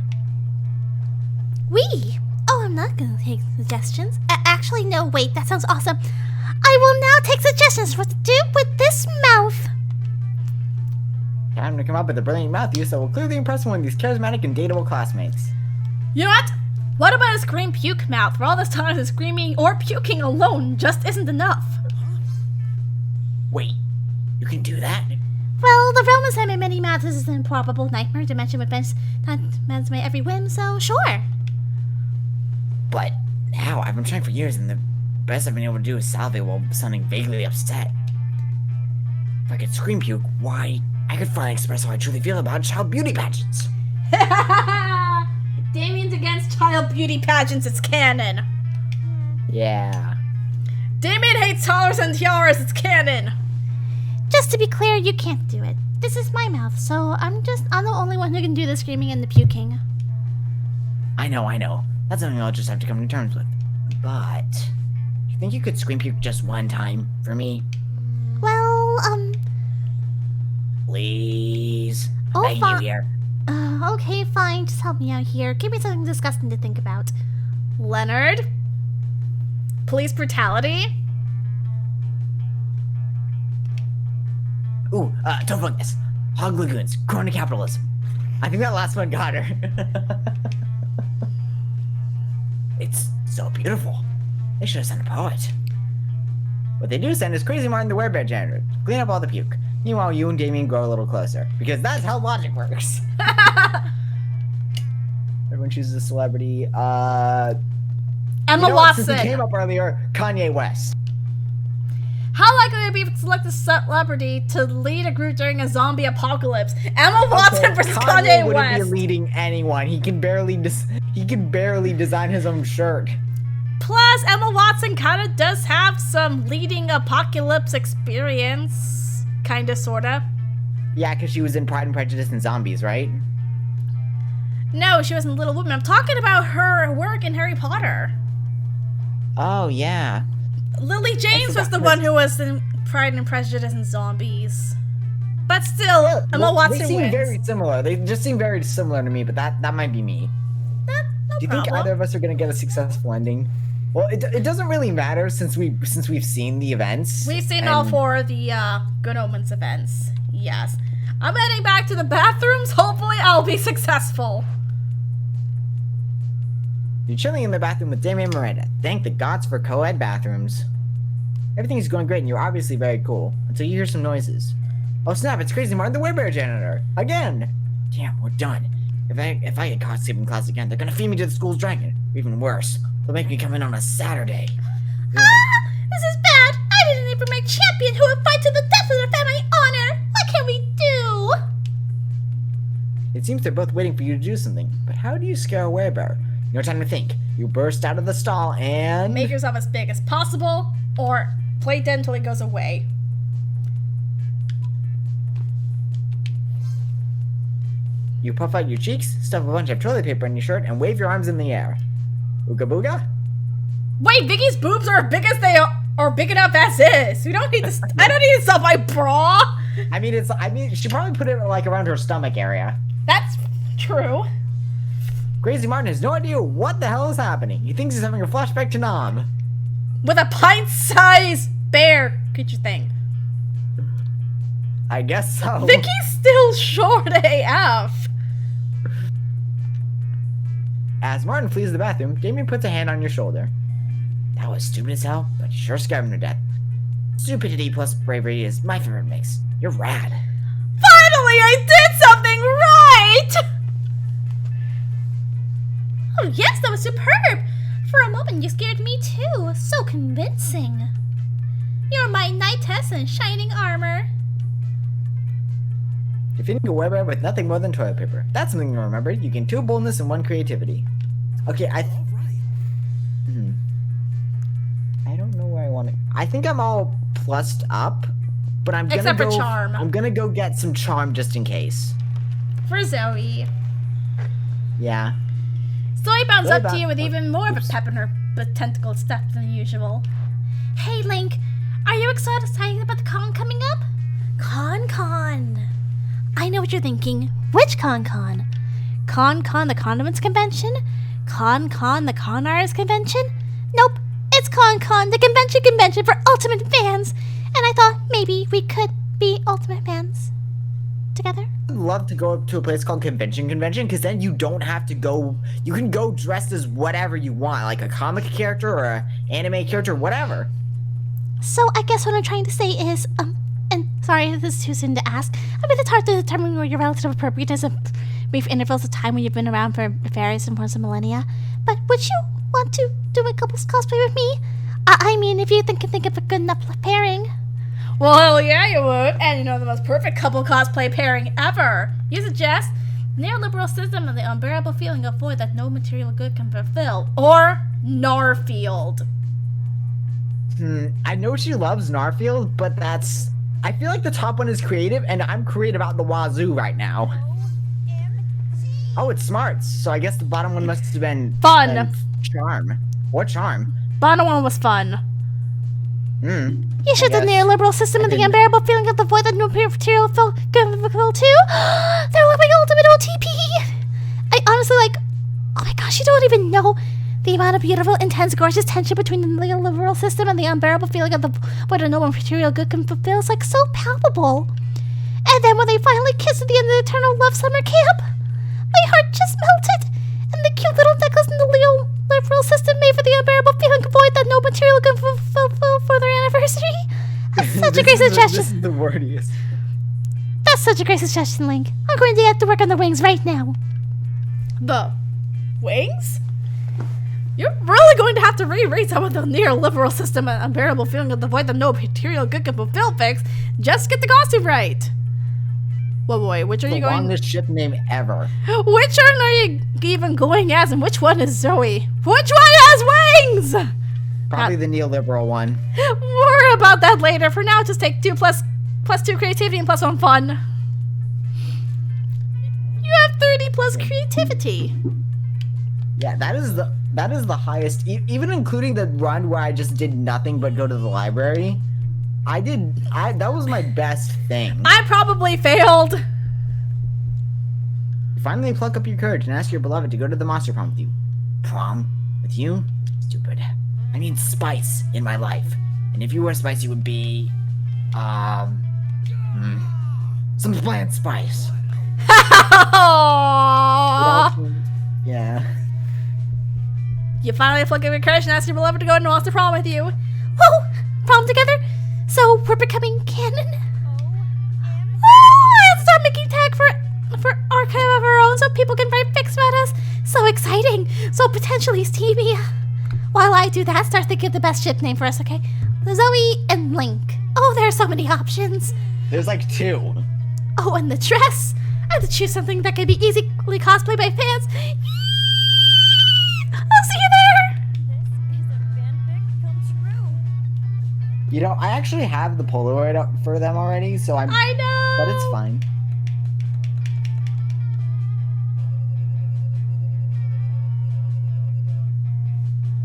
We? Oh, I'm not gonna take suggestions. Actually, no, wait, that sounds awesome. I will now take suggestions for what to do with this mouth. Time to come up with a brilliant mouth use that will clearly impress one of these charismatic and dateable classmates. You know what? What about a scream puke mouth? For all this time, the screaming or puking alone just isn't enough. Wait, you can do that? Well, the Romans have made many mouths as an improbable nightmare dimension with bends my every whim, so sure. But now I've been trying for years, and the best I've been able to do is salve while sounding vaguely upset. If I could scream puke, why, I could finally express how I truly feel about child beauty pageants. Damien's against child beauty pageants, it's canon. Yeah. Damien hates toddlers and tiaras, it's canon. Just to be clear, you can't do it. This is my mouth, so I'm the only one who can do the screaming and the puking. I know. That's something I'll just have to come to terms with. But, you think you could scream puke just one time for me? Well, Please. Oh, Begging you here. Okay, fine, just help me out here. Give me something disgusting to think about. Leonard? Police brutality? Ooh, don't fuck this. Hog lagoons, crony capitalism. I think that last one got her. It's so beautiful. They should have sent a poet. What they do send is Crazy Martin the Werebear janitor to clean up all the puke. Meanwhile, you and Damien grow a little closer. Because that's how logic works. Everyone chooses a celebrity. Emma Watson. Since Watson. he came up earlier, Kanye West. How likely would it be to select a celebrity to lead a group during a zombie apocalypse? Emma Watson versus Kanye wouldn't West. be leading anyone. He can barely design his own shirt. Plus, Emma Watson kind of does have some leading apocalypse experience. Kinda, sorta. Yeah, because she was in Pride and Prejudice and Zombies, right? No, she wasn't Little Women. I'm talking about her work in Harry Potter. Oh, yeah. Lily James was the one who was in Pride and Prejudice and Zombies. But still, Emma Watson They seem wins. very similar. They just seem very similar to me, but that might be me. No Do you think problem. either of us are going to get a successful ending? Well, it doesn't really matter since we've seen the events. We've seen all and- 4 of the Good Omens events. Yes. I'm heading back to the bathrooms. Hopefully I'll be successful. You're chilling in the bathroom with Damien and Miranda. Thank the gods for co-ed bathrooms. Everything is going great and you're obviously very cool, until you hear some noises. Oh snap, it's Crazy Martin the Werebear janitor! Again! Damn, we're done. If I get caught sleeping in class again, they're gonna feed me to the school's dragon. Or even worse, they'll make me come in on a Saturday. This is bad. I didn't even make champion who would fight to the death of their family honor. What can we do? It seems they're both waiting for you to do something, but how do you scare a werebear? No time to think. You burst out of the stall and... Make yourself as big as possible, or play dead until it goes away. You puff out your cheeks, stuff a bunch of toilet paper in your shirt, and wave your arms in the air. Ooga booga? Wait, Vicky's boobs are big as they are big enough as is. We don't need to. I don't need to stop my bra. I mean, she probably put it like around her stomach area. That's true. Crazy Martin has no idea what the hell is happening. He thinks he's having a flashback to Nam. With a pint-sized bear creature thing. I guess so. Vicky's still short AF. As Martin flees the bathroom, Damien puts a hand on your shoulder. That was stupid as hell, but you sure scared him to death. Stupidity plus bravery is my favorite mix. You're rad. Finally, I did something right! Oh yes, that was superb! For a moment you scared me too. So convincing. You're my knightess in shining armor. Defeating a webber with nothing more than toilet paper. That's something to remember. You gain 2 boldness and 1 creativity. Okay, I don't know where I want to. I think I'm all plussed up, but I'm gonna Except for go. charm. I'm gonna go get some charm just in case. For Zoe. Yeah. Zoe bounds Zoe up to you with bounds- even more of a Oops. pep in her tentacle step than usual. Hey Link, are you excited about the con coming up? Con. I know what you're thinking. Which con? Con the Condiments Convention? Con the Con Artist Convention? Nope, it's Con the convention for Ultimate Fans. And I thought maybe we could be Ultimate Fans together. I'd love to go up to a place called Convention, because then you don't have to go. You can go dressed as whatever you want, like a comic character or an anime character, whatever. So I guess what I'm trying to say is, and sorry if this is too soon to ask, I mean it's hard to determine where your relative appropriateness of brief intervals of time when you've been around for various and forms of millennia, but would you want to do a couple's cosplay with me? I mean, if you can think of a good enough pairing. Well, hell yeah, you would. And you know the most perfect couple cosplay pairing ever. You suggest neoliberal system and the unbearable feeling of void that no material good can fulfill. Or Narfield. I know she loves Narfield, but that's. I feel like the top one is creative, and I'm creative out the wazoo right now. Oh, it's smarts. So I guess the bottom one must have been Fun. Charm. What charm? Bottom one was fun. You should the guess. neoliberal system and the didn't- unbearable feeling of the void that no material can fulfill too. They're like my ultimate OTP. I honestly oh my gosh, you don't even know the amount of beautiful, intense, gorgeous tension between the neoliberal system and the unbearable feeling of the void that no material good can fulfill is like so palpable. And then when they finally kiss at the end of the eternal love summer camp, my heart just melted. And the cute little necklace in the neoliberal system made for the unbearable feeling of void that no material can fulfill for their anniversary. That's such a great This suggestion. is the wordiest. That's such a great suggestion, Link. I'm going to get to work on the wings right now. The wings? You're really going to have to reread some of the neoliberal system and unbearable feeling of the void that no material good can fulfill fix. Just get the costume right. Well, boy, which are The you going? longest ship name ever. Which one are you even going as, and which one is Zoe? Which one has wings? Probably the neoliberal one. More about that later. For now, just take 2 plus 2 creativity and plus 1 fun. You have 30 plus creativity. Yeah, that is the highest, even including the run where I just did nothing but go to the library. That was my best thing. I probably failed. Finally pluck up your courage and ask your beloved to go to the monster prom with you. Prom? With you? Stupid. I need spice in my life. And if you were spicy, it would be, some plant spice. Yeah. You finally pluck up your courage and ask your beloved to go to monster prom with you. Whoa! Prom together? So we're becoming canon? Oh, I have to start making tag for archive of our own so people can write fics about us. So exciting! So potentially steamy. While I do that, start thinking of the best ship name for us, okay? Zoe and Link. Oh, there are so many options. There's like 2. Oh, and the dress. I have to choose something that can be easily cosplayed by fans. I'll see you there. You know, I actually have the Polaroid up for them already, so I know. but it's fine.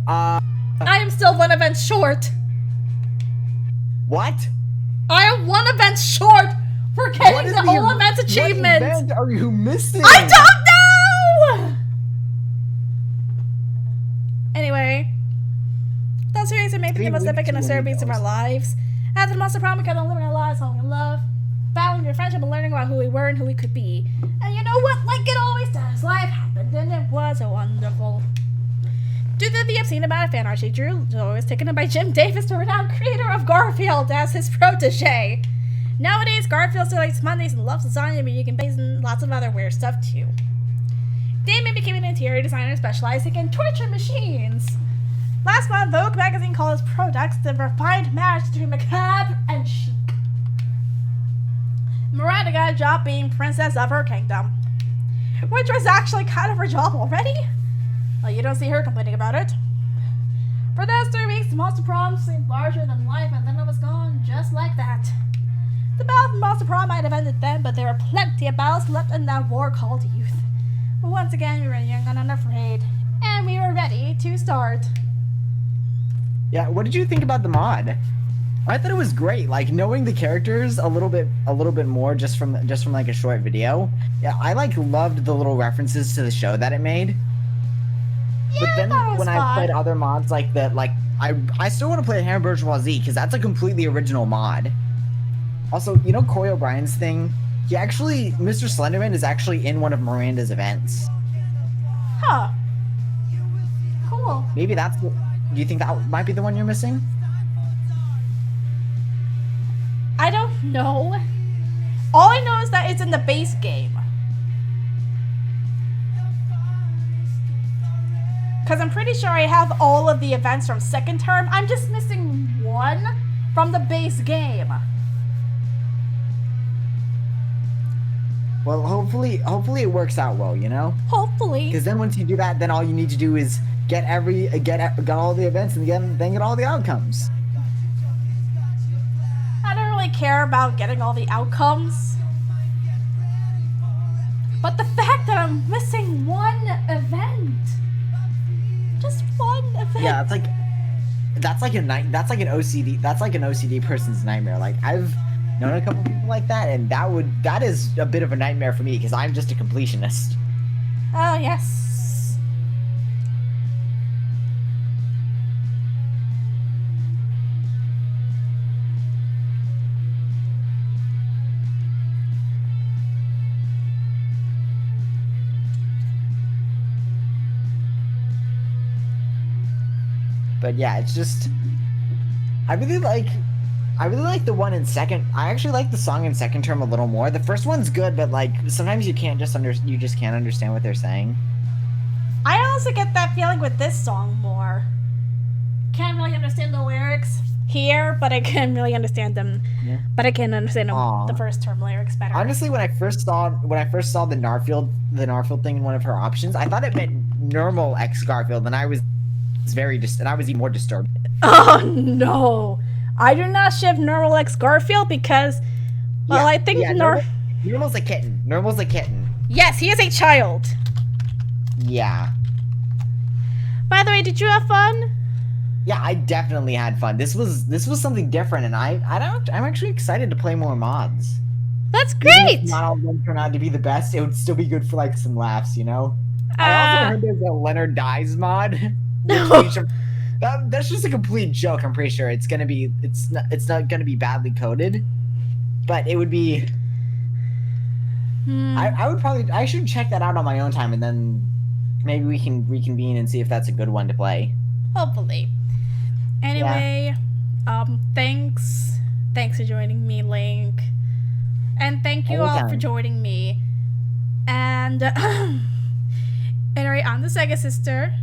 I am still 1 event short. What? I am 1 event short for getting the all events achievement. What event are you missing? I don't know. Anyway, those series are maybe the 3 most weeks, epic and 2 absurd beats of our emails. lives. After the monster prom, we kept on living our lives all in love. valuing your friendship and learning about who we were and who we could be. And you know what? Like it always does, life happened and it was wonderful. Due to the obscene amount of fan art she drew, Joe was taken in by Jim Davis, the renowned creator of Garfield, as his protege. Nowadays, Garfield still likes Mondays and loves lasagna, but you can base and lots of other weird stuff too. Damon became an interior designer specializing in torture machines. Last month, Vogue magazine called his products the refined match between macabre and chic. Miranda got a job being princess of her kingdom, which was actually kind of her job already. Well, you don't see her complaining about it. For those 3 weeks, the Monster Prom seemed larger than life, and then it was gone just like that. The battle for Monster Prom might have ended then, but there were plenty of battles left in that war called youth. But once again, we were young and unafraid, and we were ready to start. Yeah, what did you think about the mod? I thought it was great. Like knowing the characters a little bit more just from like a short video. Yeah, I loved the little references to the show that it made. Yeah, but then that was when fun. I played other mods like that, like I still want to play Hammer Bourgeoisie because that's a completely original mod. Also, you know Corey O'Brien's thing? Mr. Slenderman is actually in one of Miranda's events. Huh. Cool. Maybe do you think that might be the one you're missing? I don't know. All I know is that it's in the base game. Because I'm pretty sure I have all of the events from second term. I'm just missing one from the base game. Well, hopefully it works out well, you know? Hopefully. Because then once you do that, then all you need to do is get all the events and then get all the outcomes. I don't really care about getting all the outcomes. But the fact that I'm missing one event. Just one event. Yeah, that's like an OCD person's nightmare. Like I've known a couple people like that, and that is a bit of a nightmare for me because I'm just a completionist. Oh, yes. But yeah, it's just I really like the one in second. I actually like the song in second term a little more. The first one's good, but like sometimes you just can't understand what they're saying. I also get that feeling with this song more. Can't really understand the lyrics here, but I can really understand them. Yeah. But I can understand Aw. the first term lyrics better. Honestly, when I first saw the Narfield thing in one of her options, I thought it meant normal X Garfield, and I was even more disturbed. Oh no! I do not ship Normal X Garfield because, well, I think Normal's a kitten. Normal's a kitten. Yes, he is a child. Yeah. By the way, did you have fun? Yeah, I definitely had fun. This was something different, and I'm actually excited to play more mods. That's Even great. if not all of them turn out to be the best, it would still be good for like some laughs, you know. I also heard there's a Leonard Dies mod. That's just a complete joke. I'm pretty sure it's not gonna be badly coded, but it would be. I should check that out on my own time, and then maybe we can reconvene and see if that's a good one to play. Hopefully. Anyway, thanks for joining me, Link, and thank you all for Anytime. joining me. And anyway, I'm the Sega Sister.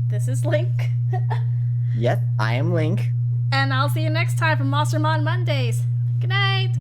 This is Link. Yep, I am Link. And I'll see you next time for Monster Mod Mondays. Good night.